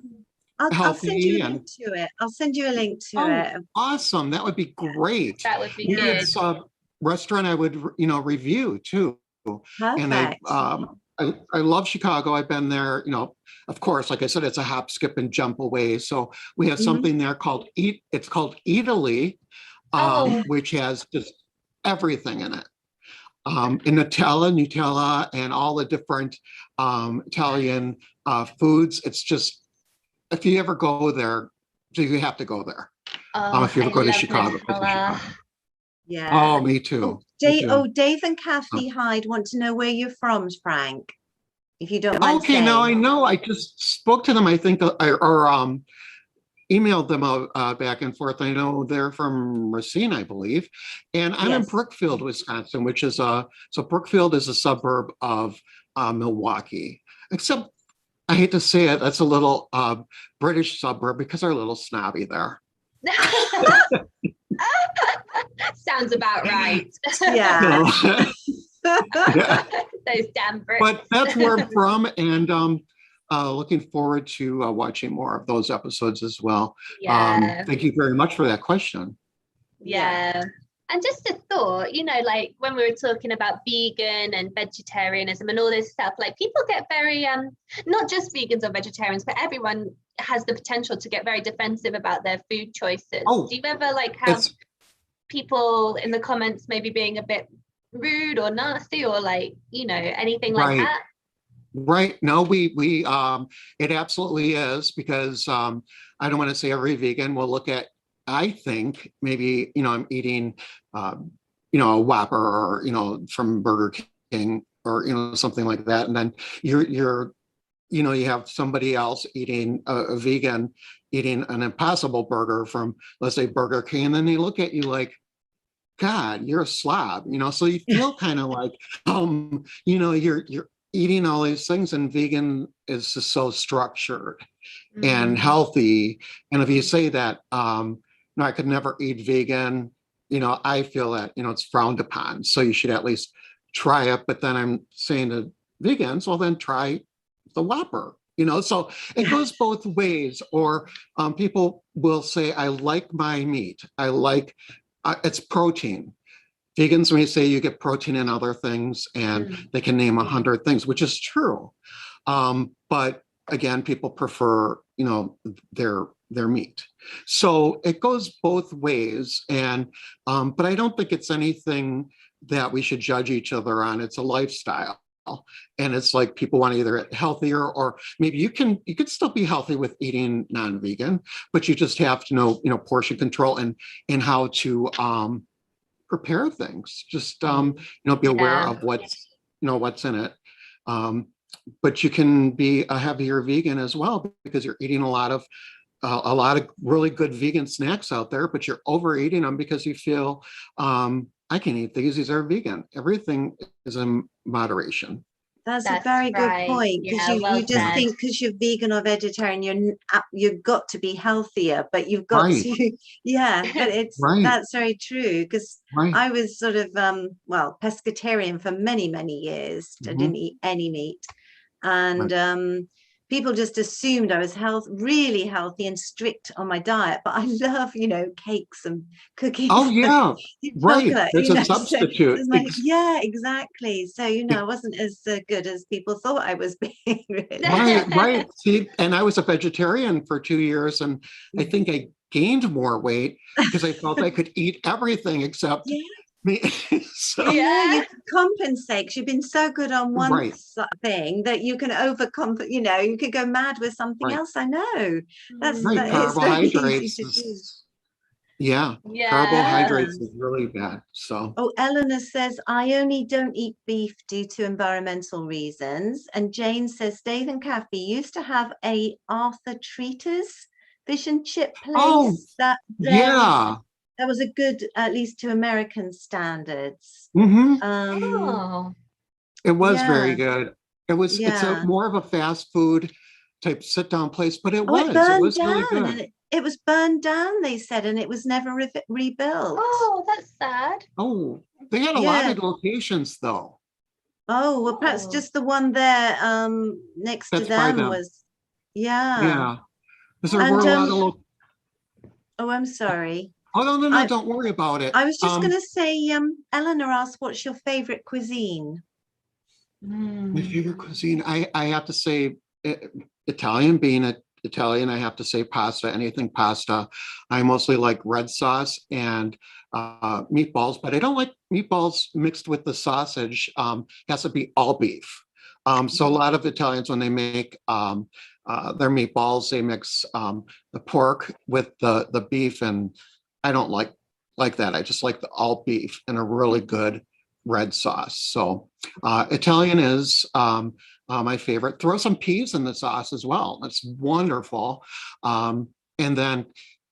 I'll send you healthy a and link to it. I'll send you a link to it. awesome. That would be great. That would be Maybe good. it's a restaurant I would, review too. And Perfect. I love Chicago. I've been there, of course, like I said, it's a hop, skip, and jump away. So we have something there called it's called Italy, which has just everything in it. And Nutella, and all the different Italian foods. It's just, if you ever go there, you have to go there. If you ever go to Chicago. Yeah. Oh, me too. Dave and Kathy Hyde want to know where you're from, Frank, if you don't mind Okay, saying. now I know. I just spoke to them, I think, or emailed them back and forth. I know they're from Racine, I believe. And I'm in Brookfield, Wisconsin, which is so Brookfield is a suburb of Milwaukee. Except, I hate to say it, that's a little British suburb because they're a little snobby there. Sounds about right. Yeah. Yeah. Those damn Brits. But that's where I'm from, and looking forward to watching more of those episodes as well. Yeah. Thank you very much for that question. Yeah. And just a thought, like when we were talking about vegan and vegetarianism and all this stuff, like people get very, not just vegans or vegetarians, but everyone has the potential to get very defensive about their food choices. Do you ever have people in the comments maybe being a bit rude or nasty or anything like that? Right. No, we it absolutely is, because I don't want to say every vegan will look at, I think maybe, I'm eating, a Whopper or, from Burger King or, something like that. And then you have somebody else eating a vegan, eating an Impossible Burger from, let's say, Burger King. And then they look at you like, God, you're a slob, so you feel kind of like, you're eating all these things, and vegan is just so structured and healthy. And if you say that, no, I could never eat vegan, I feel that, it's frowned upon. So you should at least try it. But then I'm saying to vegans, well, then try the Whopper, so it goes both ways. Or people will say, I like my meat. I like, it's protein. Vegans may say you get protein in other things, and they can name 100 things, which is true. But again, people prefer, their meat. So it goes both ways. And, but I don't think it's anything that we should judge each other on. It's a lifestyle. And it's like people want to either eat healthier, or maybe you could still be healthy with eating non-vegan, but you just have to know, portion control and how to, prepare things. Just be aware of what's in it. But you can be a heavier vegan as well, because you're eating a lot of really good vegan snacks out there, but you're overeating them because you feel I can eat these are vegan. Everything is in moderation. That's a very good point, because you just think because you're vegan or vegetarian, you've got to be healthier, but you've got to, but that's very true, because I was sort of, pescatarian for many, many years. I didn't eat any meat. And people just assumed I was really healthy and strict on my diet, but I love, cakes and cookies. Oh yeah, right. There's a So substitute. yeah, exactly. So I wasn't as good as people thought I was being. Really. Right. See, and I was a vegetarian for 2 years, and I think I gained more weight because I felt I could eat everything except me. So, you can compensate, because you've been so good on one thing that you can overcompensate. You could go mad with something else. I know that's carbohydrates. Yeah, carbohydrates is really bad. So Eleanor says, I only don't eat beef due to environmental reasons. And Jane says, Dave and Kathy used to have a Arthur Treater's fish and chip place that was a good, at least to American standards. It was very good. It was it's more of a fast food type sit down place, but it was really good. It was burned down, they said, and it was never rebuilt. Oh, that's sad. Oh, they had a lot of locations though. Oh, well, perhaps just the one there next to them was. Yeah. Because there And were a lot of oh, I'm sorry. Oh, no, don't worry about it. I was just going to say, Eleanor asked, what's your favorite cuisine? My favorite cuisine, I have to say, Italian. Being Italian, I have to say pasta, anything pasta. I mostly like red sauce and meatballs, but I don't like meatballs mixed with the sausage. It has to be all beef. So a lot of Italians, when they make their meatballs, they mix the pork with the beef, and I don't like that. I just like the all beef and a really good red sauce. So Italian is my favorite. Throw some peas in the sauce as well. That's wonderful. And then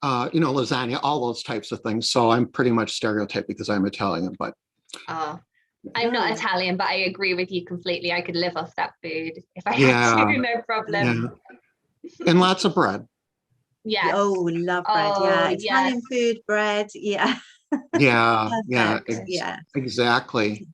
lasagna, all those types of things. So I'm pretty much stereotyped because I'm Italian, but I'm not Italian, but I agree with you completely. I could live off that food if I had to, no problem. Yeah. And lots of bread. Yeah. Oh, love bread. Yeah. Italian food, bread. Yeah. Yeah. Exactly.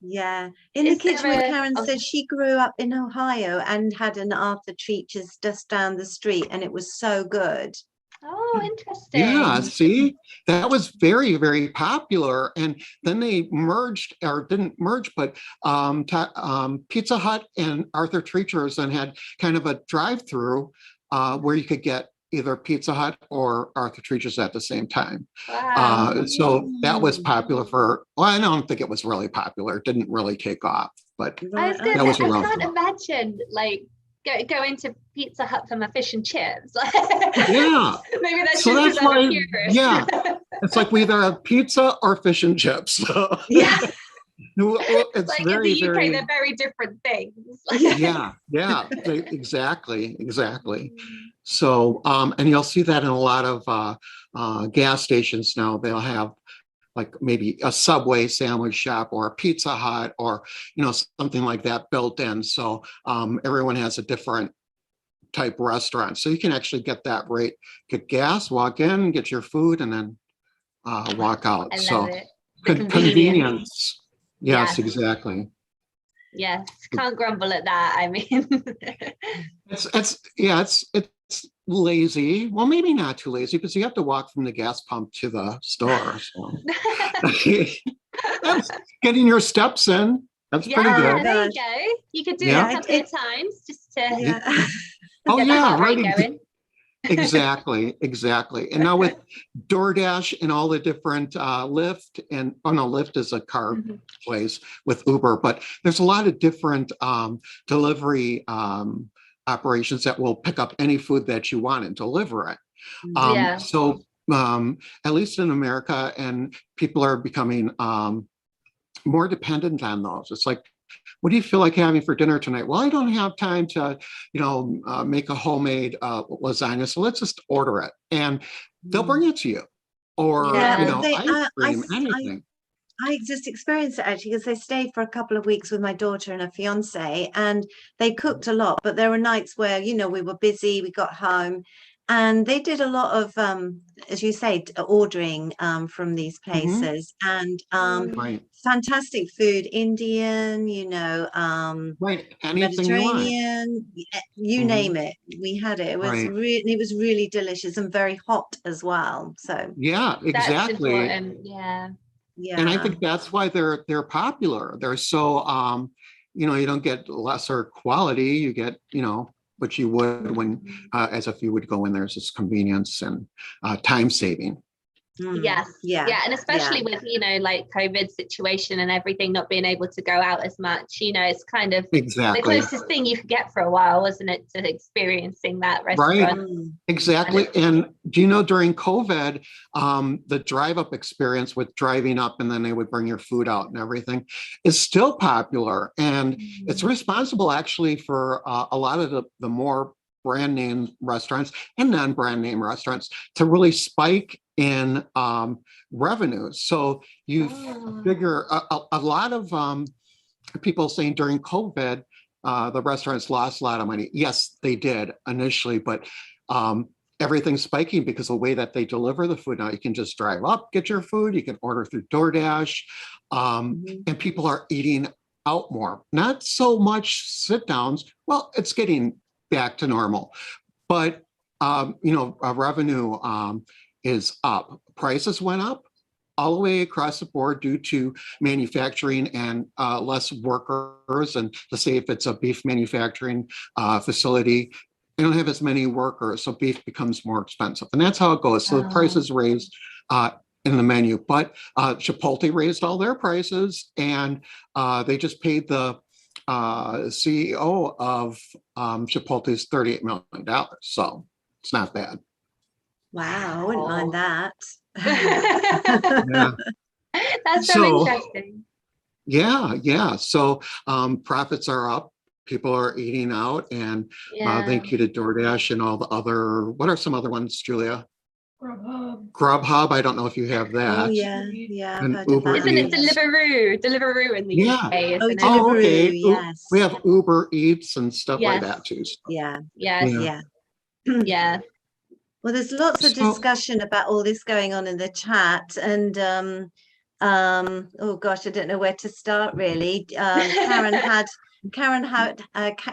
Yeah. In the kitchen with Karen said she grew up in Ohio and had an Arthur Treacher's just down the street, and it was so good. Oh, interesting. Yeah, see, that was very, very popular. And then they merged, or didn't merge, but Pizza Hut and Arthur Treacher's and had kind of a drive-through where you could get either Pizza Hut or Arthur Treacher's at the same time. Wow. So that was popular I don't think it was really popular. It didn't really take off, but I can't imagine going to Pizza Hut for my fish and chips. Yeah. Maybe that's so just that's why, yeah. It's like we either have pizza or fish and chips. So. Yeah. It's like very, in the UK, very, they're very different things. yeah, exactly. So, and you'll see that in a lot of gas stations now. They'll have like maybe a Subway sandwich shop or a Pizza Hut or, something like that built in. So everyone has a different type restaurant. So you can actually get that rate, get gas, walk in, get your food, and then walk out. I love it. Convenience. Yes, exactly. Yes, can't grumble at that. I mean, it's lazy. Well, maybe not too lazy because you have to walk from the gas pump to the store. So that's getting your steps in. That's pretty good. There you go. You could do it a couple of times just to get the heart rate going. Exactly. And now with DoorDash and all the different Lyft Lyft is a car place with Uber, but there's a lot of different delivery operations that will pick up any food that you want and deliver it. So at least in America, and people are becoming more dependent on those. It's like, what do you feel like having for dinner tonight? Well, I don't have time to, make a homemade lasagna, so let's just order it, and they'll bring it to you, or ice cream, anything. I just experienced it actually because they stayed for a couple of weeks with my daughter and her fiance, and they cooked a lot. But there were nights where we were busy, we got home, and they did a lot of, as you say, ordering from these places, and fantastic food, Indian, Mediterranean, you name it. We had it. It was really delicious and very hot as well. So yeah, exactly. That's important. Yeah. And I think that's why they're popular. They're so you don't get lesser quality. You get what you would when as if you would go in. There's this convenience and time saving. Yes. And especially with like COVID situation and everything, not being able to go out as much, it's kind of the closest thing you could get for a while, wasn't it, to experiencing that restaurant? Right. Exactly. And do you know, during COVID, the drive up experience with driving up and then they would bring your food out and everything is still popular, and it's responsible actually for a lot of the more brand name restaurants and non-brand name restaurants to really spike in revenues. So you figure a lot of people saying during COVID, the restaurants lost a lot of money. Yes, they did initially, but everything's spiking because of the way that they deliver the food. Now you can just drive up, get your food, you can order through DoorDash, and people are eating out more. Not so much sit downs. Well, it's getting back to normal, but revenue is up. Prices went up all the way across the board due to manufacturing and less workers. And let's say if it's a beef manufacturing facility, they don't have as many workers, so beef becomes more expensive. And that's how it goes. So the prices raised in the menu, but Chipotle raised all their prices, and they just paid the CEO of Chipotle's $38 million. So it's not bad. Wow, I wouldn't mind that. Yeah. That's so interesting. Yeah. So profits are up. People are eating out, and thank you to DoorDash and all the other. What are some other ones, Julia? Grubhub. I don't know if you have that. Oh yeah. And I've heard Uber of that. Isn't it Deliveroo in the UK? Isn't Deliveroo, okay. yes. We have Uber Eats and stuff like that too. So. Yeah. Yeah. Well, there's lots of discussion about all this going on in the chat, and oh gosh, I don't know where to start really. Karen had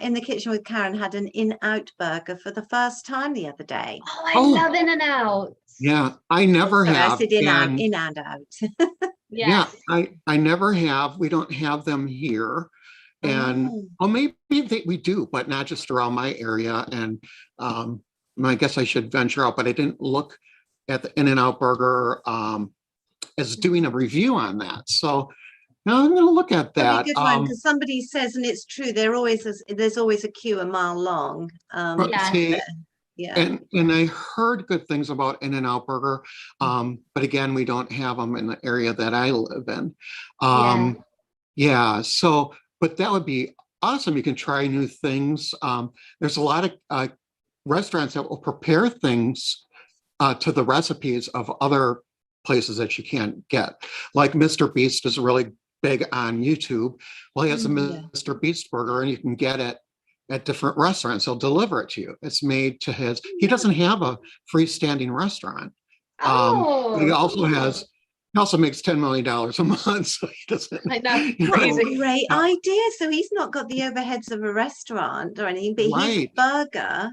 in the kitchen with Karen had an In-Out burger for the first time the other day. Oh, I love In-N-Out. Yeah, I never have. I said in and out. Yeah, I never have. We don't have them here. And maybe we do, but not just around my area. And I guess I should venture out, but I didn't look at the In-N-Out burger as doing a review on that. So now I'm going to look at that. That'd be a good one, because somebody says, and it's true, there's always a queue a mile long. Yeah. And I heard good things about In-N-Out burger, but again, we don't have them in the area that I live in. So, but that would be awesome. You can try new things. There's a lot of restaurants that will prepare things to the recipes of other places that you can't get. Like Mr. Beast is really big on YouTube. Well, he has a Mr. Beast burger, and you can get it at different restaurants. He'll deliver it to you. It's made to his. He doesn't have a freestanding restaurant. But he also has. He also makes $10 million a month, so he doesn't. I know. Great idea. So he's not got the overheads of a restaurant or anything, but his burger,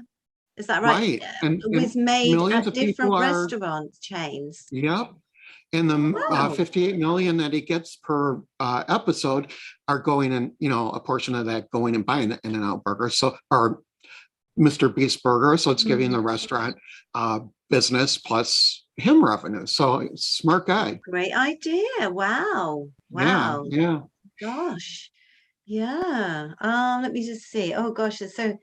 is that right? And was made at different restaurant chains. Yep. And the 58 million that he gets per episode are going in, a portion of that going and buying the In-N-Out burger. So, or Mr. Beast burger. So it's giving the restaurant business plus him revenue. So smart guy. Great idea. Wow. Yeah. Gosh. Yeah. Let me just see. Oh gosh. So,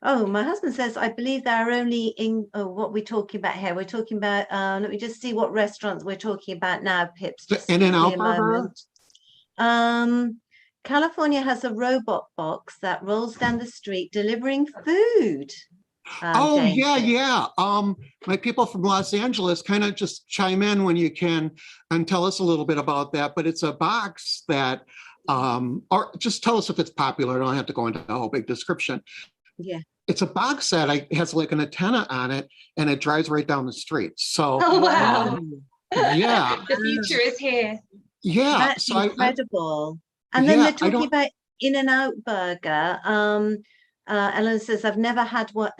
my husband says, I believe there are only what we're talking about here. We're talking about, let me just see what restaurants we're talking about now, Pips. The In-N-Out burger? California has a robot box that rolls down the street delivering food. Yeah. My people from Los Angeles kind of just chime in when you can and tell us a little bit about that. But it's a box that, or just tell us if it's popular. I don't have to go into a whole big description. Yeah. It's a box that has like an antenna on it, and it drives right down the street. So, wow. Yeah. The future is here. Yeah. That's incredible. And then they're talking about In-N-Out burger. Ellen says, I've never had one.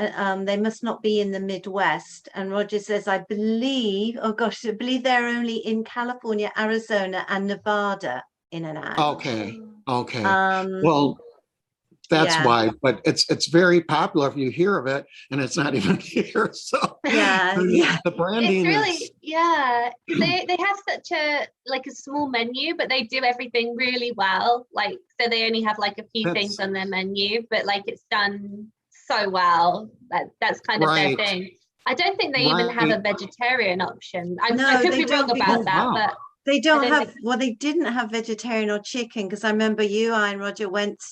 They must not be in the Midwest. And Roger says, I believe they're only in California, Arizona, and Nevada. In-N-Out. Okay. Well, that's why, but it's very popular if you hear of it, and it's not even here. So the branding it's really they have such a small menu, but they do everything really well. So they only have a few things on their menu, but it's done so well. That's kind of their thing. I don't think they even have a vegetarian option. I could be wrong about that, but they don't have. Well, they didn't have vegetarian or chicken, because I remember you, I and Roger went.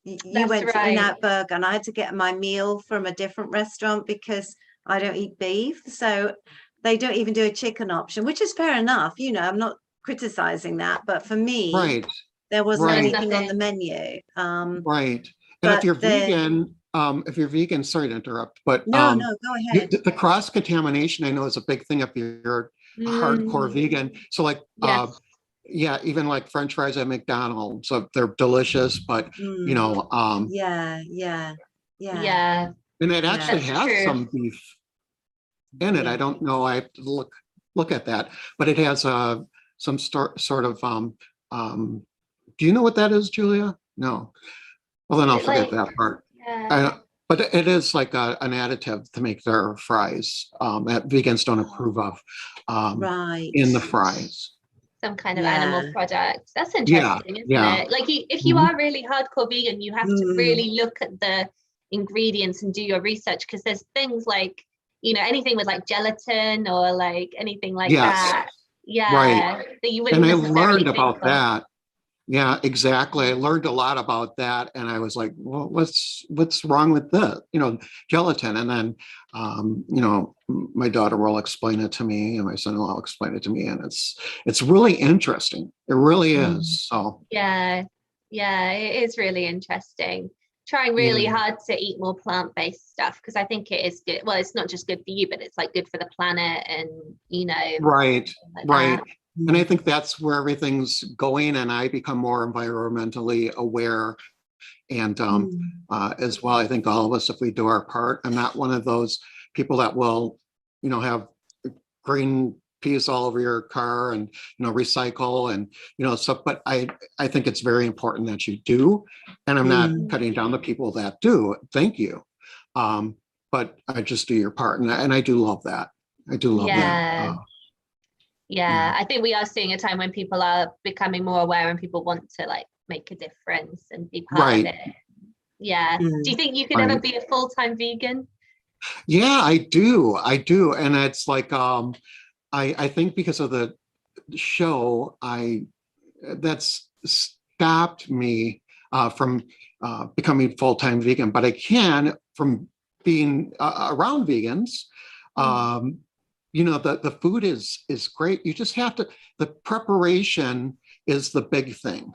You went to In-Out burger, and I had to get my meal from a different restaurant because I don't eat beef. So they don't even do a chicken option, which is fair enough. I'm not criticizing that, but for me, there wasn't anything on the menu. And if you're vegan, sorry to interrupt, but no, go ahead. The cross-contamination, I know, is a big thing if you're hardcore vegan. So even like French fries at McDonald's, so they're delicious, but yeah. And it actually has some beef in it. I don't know. I have to look at that, but it has some sort of. Do you know what that is, Julia? No. Well, then I'll forget that part. Yeah. But it is like an additive to make their fries that vegans don't approve of Right. in the fries. Some kind of animal product. That's interesting, isn't it? Like if you are really hardcore vegan, you have to really look at the ingredients and do your research, because there's things like, you know, anything with like gelatin or like anything like that. Yeah. Right. That you wouldn't and I necessarily learned think about of. that. Yeah, exactly. I learned a lot about that, and I was like, "Well, what's wrong with this? You know, gelatin." And then, you know, my daughter will explain it to me, and my son-in-law will explain it to me, and it's really interesting. It really is. So yeah, it is really interesting. Trying really hard to eat more plant-based stuff, because I think it is good. Well, it's not just good for you, but it's like good for the planet, and you know. Right. That. And I think that's where everything's going, and I become more environmentally aware. And as well, I think all of us, if we do our part, I'm not one of those people that will, you know, have green peas all over your car and, you know, recycle and, you know, stuff. But I think it's very important that you do. And I'm not cutting down the people that do. Thank you. But I just do your part. And I do love that. I do love that. Yeah, I think we are seeing a time when people are becoming more aware and people want to like make a difference and be part of it. Yeah. Do you think you could ever be a full-time vegan? Yeah, I do. And it's like, I think because of the show, that's stopped me from becoming full-time vegan, but I can from being around vegans. You know, the food is great. You just have to, the preparation is the big thing.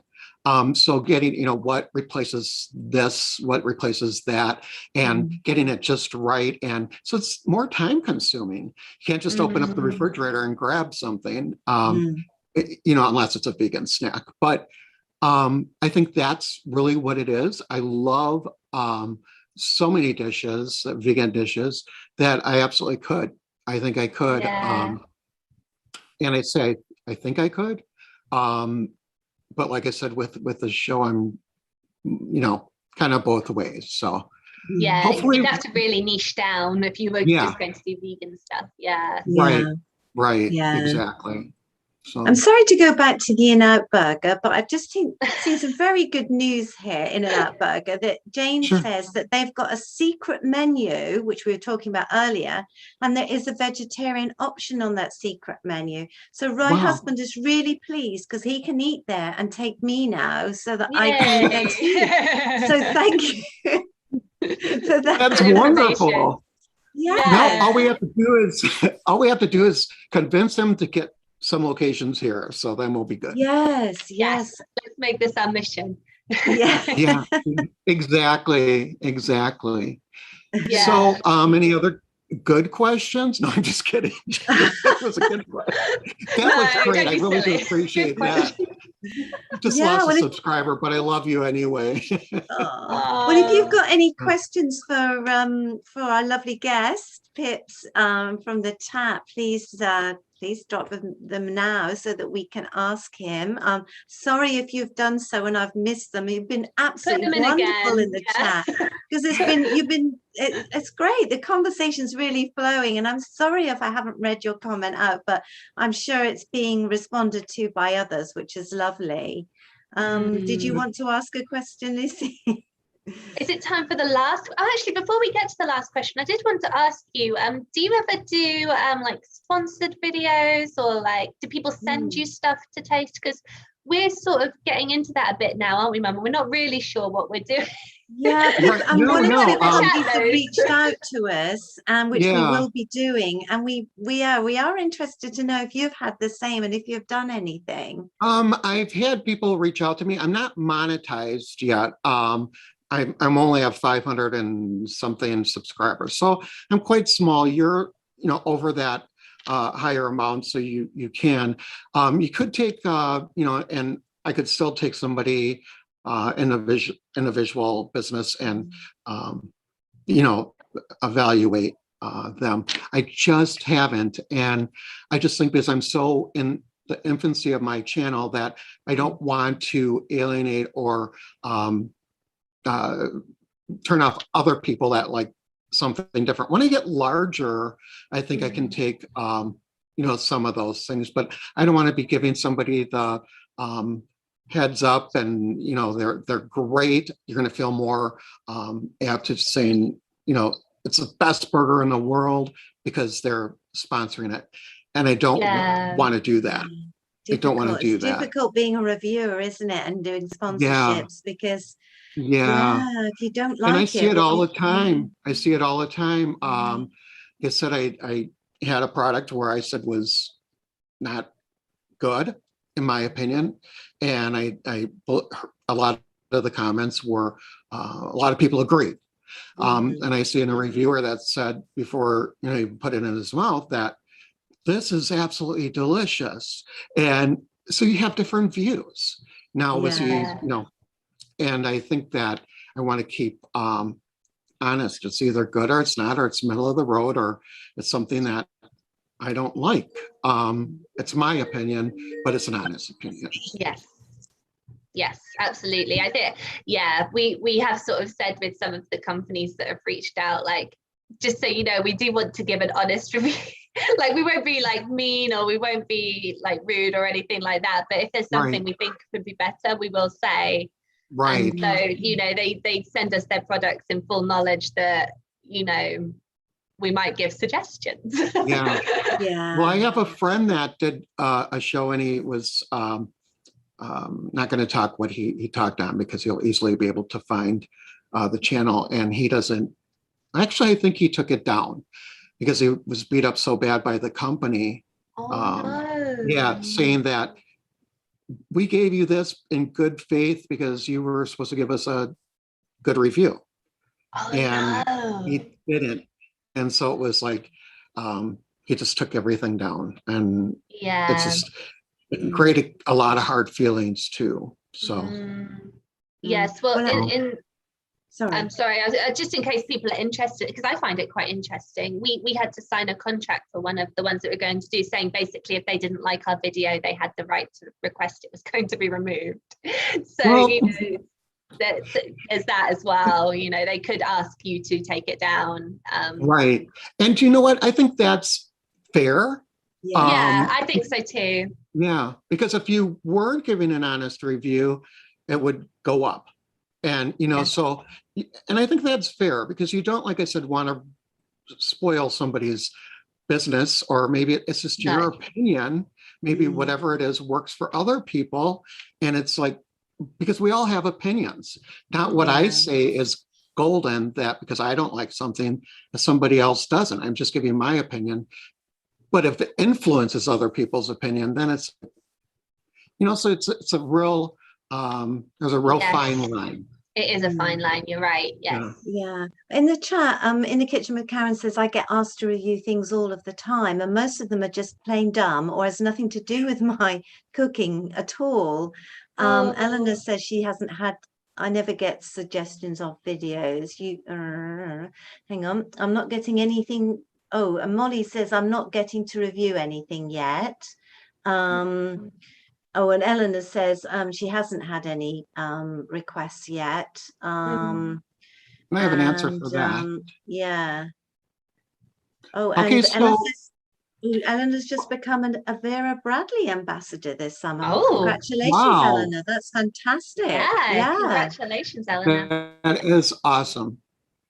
So getting, you know, what replaces this, what replaces that, and getting it just right. And so it's more time consuming. You can't just open up the refrigerator and grab something, you know, unless it's a vegan snack. But I think that's really what it is. I love so many dishes, vegan dishes, that I absolutely could. I think I could. And I say, I think I could. But like I said, with the show, I'm, you know, kind of both ways. So yeah, hopefully you'd have to really niche down if you were just going to do vegan stuff. Right. Exactly. So I'm sorry to go back to the In-N-Out Burger, but I've just seen some very good news here in In-N-Out Burger, that Jane says that they've got a secret menu, which we were talking about earlier, and there is a vegetarian option on that secret menu. So my husband is really pleased because he can eat there and take me now, so that I can then eat. So thank you. So that's wonderful. Yeah. Now all we have to do is convince them to get some locations here, so then we'll be good. Yes. Let's make this our mission. Yeah. Exactly. So any other good questions? No, I'm just kidding. That was a good question. That was great. I really do appreciate that. Just lost a subscriber, but I love you anyway. Well, if you've got any questions for our lovely guest Pips from the chat, please drop them now so that we can ask him. Sorry if you've done so and I've missed them. You've been absolutely wonderful in the chat, because it's great. The conversation's really flowing, and I'm sorry if I haven't read your comment out, but I'm sure it's being responded to by others, which is lovely. Did you want to ask a question, Lucy? Is it time for the last? Oh, actually, before we get to the last question, I did want to ask you, do you ever do like sponsored videos, or like do people send you stuff to taste? Because we're sort of getting into that a bit now, aren't we, Mum? We're not really sure what we're doing. Yeah, I'm one of the people have reached out to us, which we will be doing, and we are interested to know if you've had the same and if you've done anything. I've had people reach out to me. I'm not monetized yet. I'm only have 500 and something subscribers, so I'm quite small. You're, you know, over that higher amount, so you can. You could take, you know, and I could still take somebody in a visual business and, you know, evaluate them. I just haven't. And I just think because I'm so in the infancy of my channel that I don't want to alienate or turn off other people that like something different. When I get larger, I think I can take, some of those things, but I don't want to be giving somebody the heads up and, they're great. You're going to feel more apt to saying, it's the best burger in the world because they're sponsoring it. And I don't want to do that. I don't want to do that. It's difficult being a reviewer, isn't it? And doing sponsorships because if you don't like it. And I see it all the time. I see it all the time. Like I said, I had a product where I said was not good, in my opinion. And a lot of the comments were, a lot of people agreed. And I see in a reviewer that said before, he put it in his mouth that this is absolutely delicious. And so you have different views. Now, and I think that I want to keep honest. It's either good or it's not, or it's middle of the road, or it's something that I don't like. It's my opinion, but it's an honest opinion. Yes, absolutely. I think, we have sort of said with some of the companies that have reached out, like, just so you know, we do want to give an honest review. Like, we won't be like mean or we won't be like rude or anything like that. But if there's something we think could be better, we will say. Right. And so, they send us their products in full knowledge that, we might give suggestions. Yeah. Well, I have a friend that did a show, and he was not going to talk what he talked on because he'll easily be able to find the channel. And he doesn't, actually, I think he took it down because he was beat up so bad by the company. No. Yeah, saying that we gave you this in good faith because you were supposed to give us a good review. He didn't. And so it was like, he just took everything down, and it created a lot of hard feelings too. So. Yes. Well, Sorry. I'm sorry, just in case people are interested, because I find it quite interesting. We had to sign a contract for one of the ones that we're going to do, saying basically if they didn't like our video, they had the right to request it was going to be removed. So, there's that as well. They could ask you to take it down. Right. And you know what? I think that's fair. Yeah, I think so too. Yeah, because if you weren't giving an honest review, it would go up. And, so, and I think that's fair because you don't, like I said, want to spoil somebody's business, or maybe it's just your opinion. Maybe whatever it is works for other people. And it's like, because we all have opinions. Not what I say is golden, that because I don't like something, somebody else doesn't. I'm just giving my opinion. But if it influences other people's opinion, then it's, so it's a real, there's a real fine line. It is a fine line. You're right. Yes. Yeah. In the chat, in the kitchen with Karen says, I get asked to review things all of the time, and most of them are just plain dumb or has nothing to do with my cooking at all. Eleanor says she hasn't had. I never get suggestions of videos. Hang on. I'm not getting anything. Oh, and Molly says I'm not getting to review anything yet. Oh, and Eleanor says she hasn't had any requests yet. I have an answer for that. Yeah. Oh, okay, and Eleanor's just become a Vera Bradley ambassador this summer. Oh, congratulations, Eleanor. That's fantastic. Yeah. Congratulations, Eleanor. That is awesome.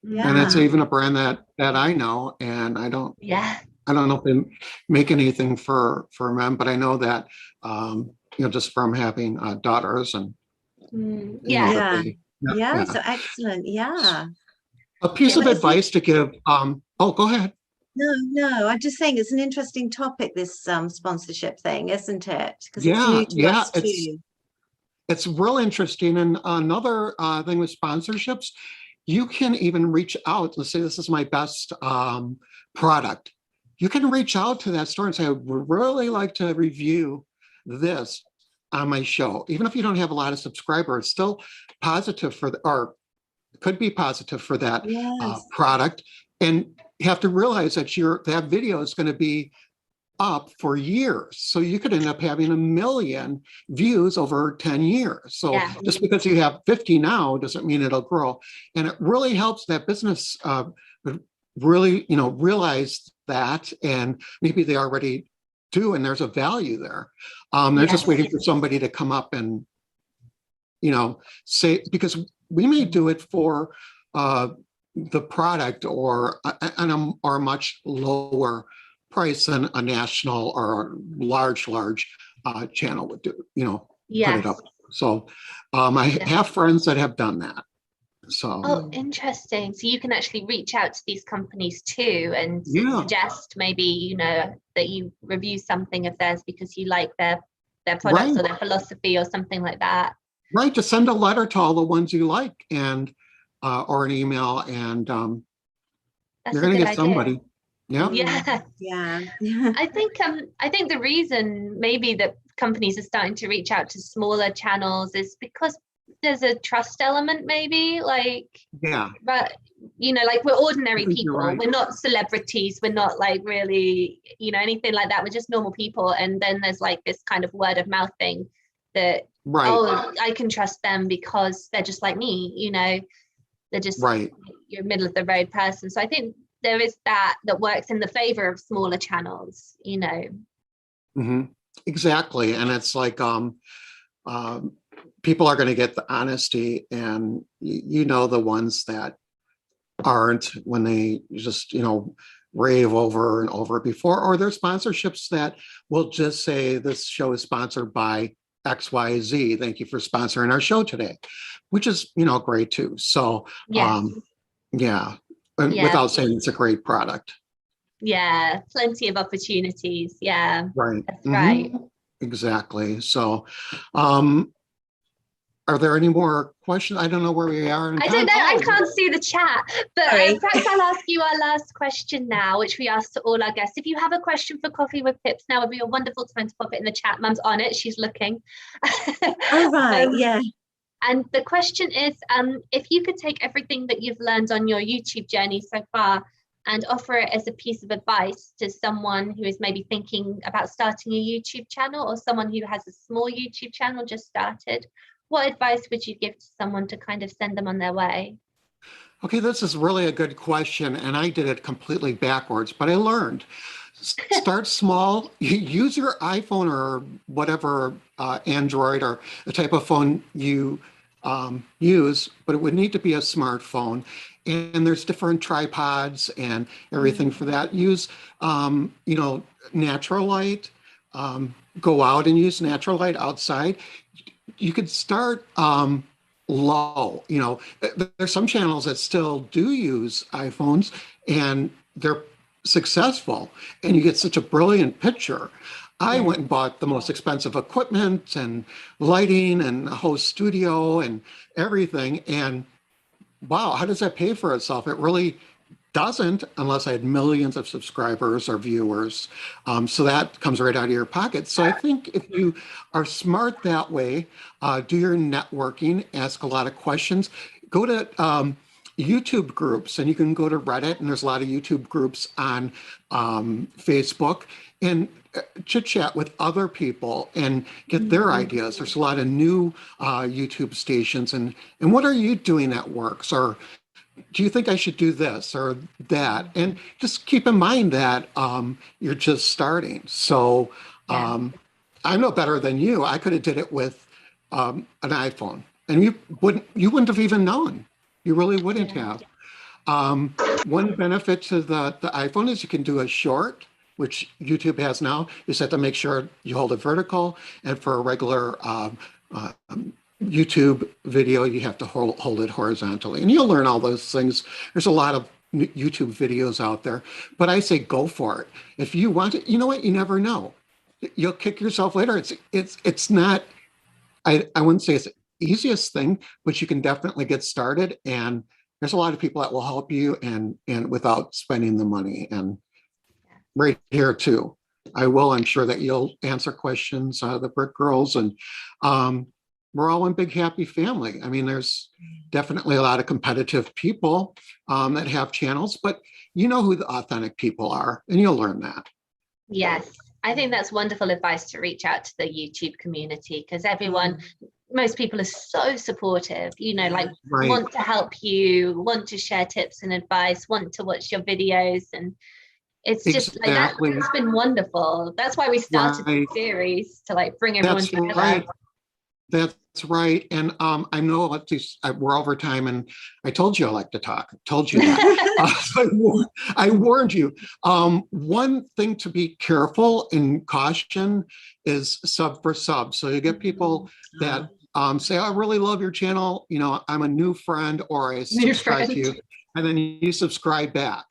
Yeah. And it's even a brand that I know, and I don't know if they make anything for men, but I know that just from having daughters and so excellent. A piece of advice to give. Go ahead. No, I'm just saying it's an interesting topic, this sponsorship thing, isn't it? Because it's new to us too. It's real interesting. And another thing with sponsorships, you can even reach out. Let's say this is my best product. You can reach out to that store and say, I would really like to review this on my show. Even if you don't have a lot of subscribers, it's still positive or could be positive for that product. And you have to realize that that video is going to be up for years. So you could end up having 1 million views over 10 years. So just because you have 50 now doesn't mean it'll grow. And it really helps that business really, realize that, and maybe they already do, and there's a value there. They're just waiting for somebody to come up and, say, because we may do it for the product or a much lower price than a national or large channel would do, put it up. So I have friends that have done that. So interesting. So you can actually reach out to these companies too and suggest maybe, that you review something of theirs because you like their products or their philosophy or something like that. Right. Just send a letter to all the ones you like, and or an email, and you're going to get somebody. Yeah. I think the reason maybe that companies are starting to reach out to smaller channels is because there's a trust element, maybe, but like we're ordinary people. We're not celebrities, we're not like really anything like that. We're just normal people, and then there's like this kind of word of mouth thing that I can trust them because they're just like me, they're just you're a middle of the road person. So I think there is that works in the favor of smaller channels, Mm-hmm. Exactly. And it's like people are going to get the honesty, and the ones that aren't, when they just rave over and over before, or there's sponsorships that will just say this show is sponsored by XYZ. Thank you for sponsoring our show today, which is great too. So without saying it's a great product. Yeah, plenty of opportunities. Yeah, right. That's right. Exactly. So are there any more questions? I don't know where we are. I don't know. I can't see the chat, but perhaps I'll ask you our last question now, which we ask to all our guests. If you have a question for Coffee with Pips, now would be a wonderful time to pop it in the chat. Mum's on it. She's looking. All right. Yeah. And the question is, if you could take everything that you've learned on your YouTube journey so far and offer it as a piece of advice to someone who is maybe thinking about starting a YouTube channel, or someone who has a small YouTube channel just started, what advice would you give to someone to kind of send them on their way? Okay, this is really a good question, and I did it completely backwards, but I learned. Start small, use your iPhone or whatever, Android or the type of phone you use, but it would need to be a smartphone. And there's different tripods and everything for that. Use, natural light, go out and use natural light outside. You could start low. There's some channels that still do use iPhones, and they're successful, and you get such a brilliant picture. I went and bought the most expensive equipment and lighting and a whole studio and everything, and wow, how does that pay for itself? It really doesn't, unless I had millions of subscribers or viewers. So that comes right out of your pocket. So I think if you are smart that way, do your networking, ask a lot of questions, go to YouTube groups, and you can go to Reddit, and there's a lot of YouTube groups on Facebook, and chit chat with other people and get their ideas. There's a lot of new YouTube stations, and what are you doing that works? Or do you think I should do this or that? And just keep in mind that you're just starting. So I'm no better than you. I could have did it with an iPhone, and you wouldn't have even known. You really wouldn't have. One benefit to the iPhone is you can do a short, which YouTube has now. You just have to make sure you hold it vertical, and for a regular YouTube video, you have to hold it horizontally, and you'll learn all those things. There's a lot of YouTube videos out there, but I say go for it. If you want it, you know what? You never know. You'll kick yourself later. It's not. I wouldn't say it's the easiest thing, but you can definitely get started. And there's a lot of people that will help you, and without spending the money. And right here too, I'm sure that you'll answer questions, the Brit Girls, and we're all one big happy family. I mean, there's definitely a lot of competitive people that have channels, but you know who the authentic people are, and you'll learn that. Yes, I think that's wonderful advice to reach out to the YouTube community, because everyone, most people are so supportive, you know, like want to help you, want to share tips and advice, want to watch your videos, and it's just like that's been wonderful. That's why we started the series, to like bring everyone together. That's right. And I know we're over time, and I told you I like to talk. I told you that. I warned you. One thing to be careful and caution is sub for sub. So you get people that say, I really love your channel. You know, I'm a new friend, or I subscribe to you, and then you subscribe back.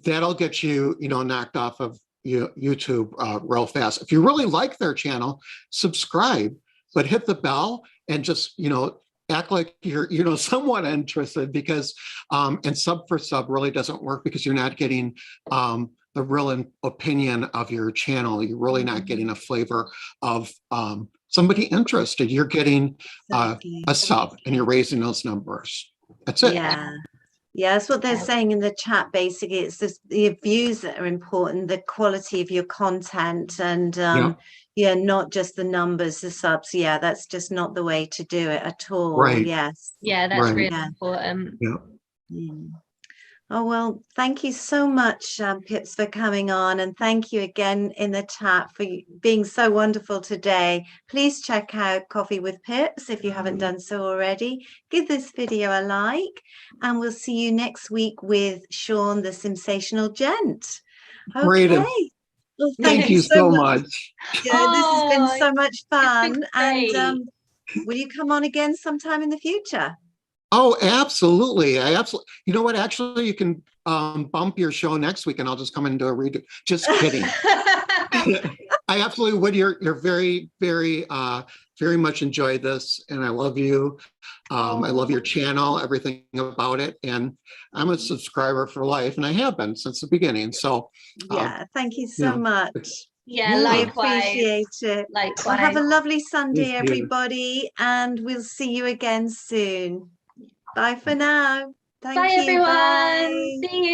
That'll get you, you know, knocked off of YouTube real fast. If you really like their channel, subscribe, but hit the bell and just, you know, act like you're, you know, somewhat interested, because and sub for sub really doesn't work, because you're not getting the real opinion of your channel. You're really not getting a flavor of somebody interested. You're getting a sub, and you're raising those numbers. That's it. Yeah, that's what they're saying in the chat. Basically, it's just the views that are important, the quality of your content, and not just the numbers, the subs. Yeah, that's just not the way to do it at all. Right. Yes. Yeah, that's really important. Yeah. Oh, well, thank you so much, Pips, for coming on, and thank you again in the chat for being so wonderful today. Please check out Coffee with Pips if you haven't done so already. Give this video a like, and we'll see you next week with Sean, the sensational gent. Great. Okay. Well, thank you so much. Yeah, this has been so much fun. And will you come on again sometime in the future? Oh, absolutely. You know what? Actually, you can bump your show next week, and I'll just come and do a redo. Just kidding. I absolutely would. You're very, very, very much enjoyed this, and I love you. I love your channel, everything about it, and I'm a subscriber for life, and I have been since the beginning. So thank you so much. Likewise. I appreciate it. Likewise. Well, have a lovely Sunday, everybody, and we'll see you again soon. Bye for now. Thank you. Bye, everyone. Bye. See you.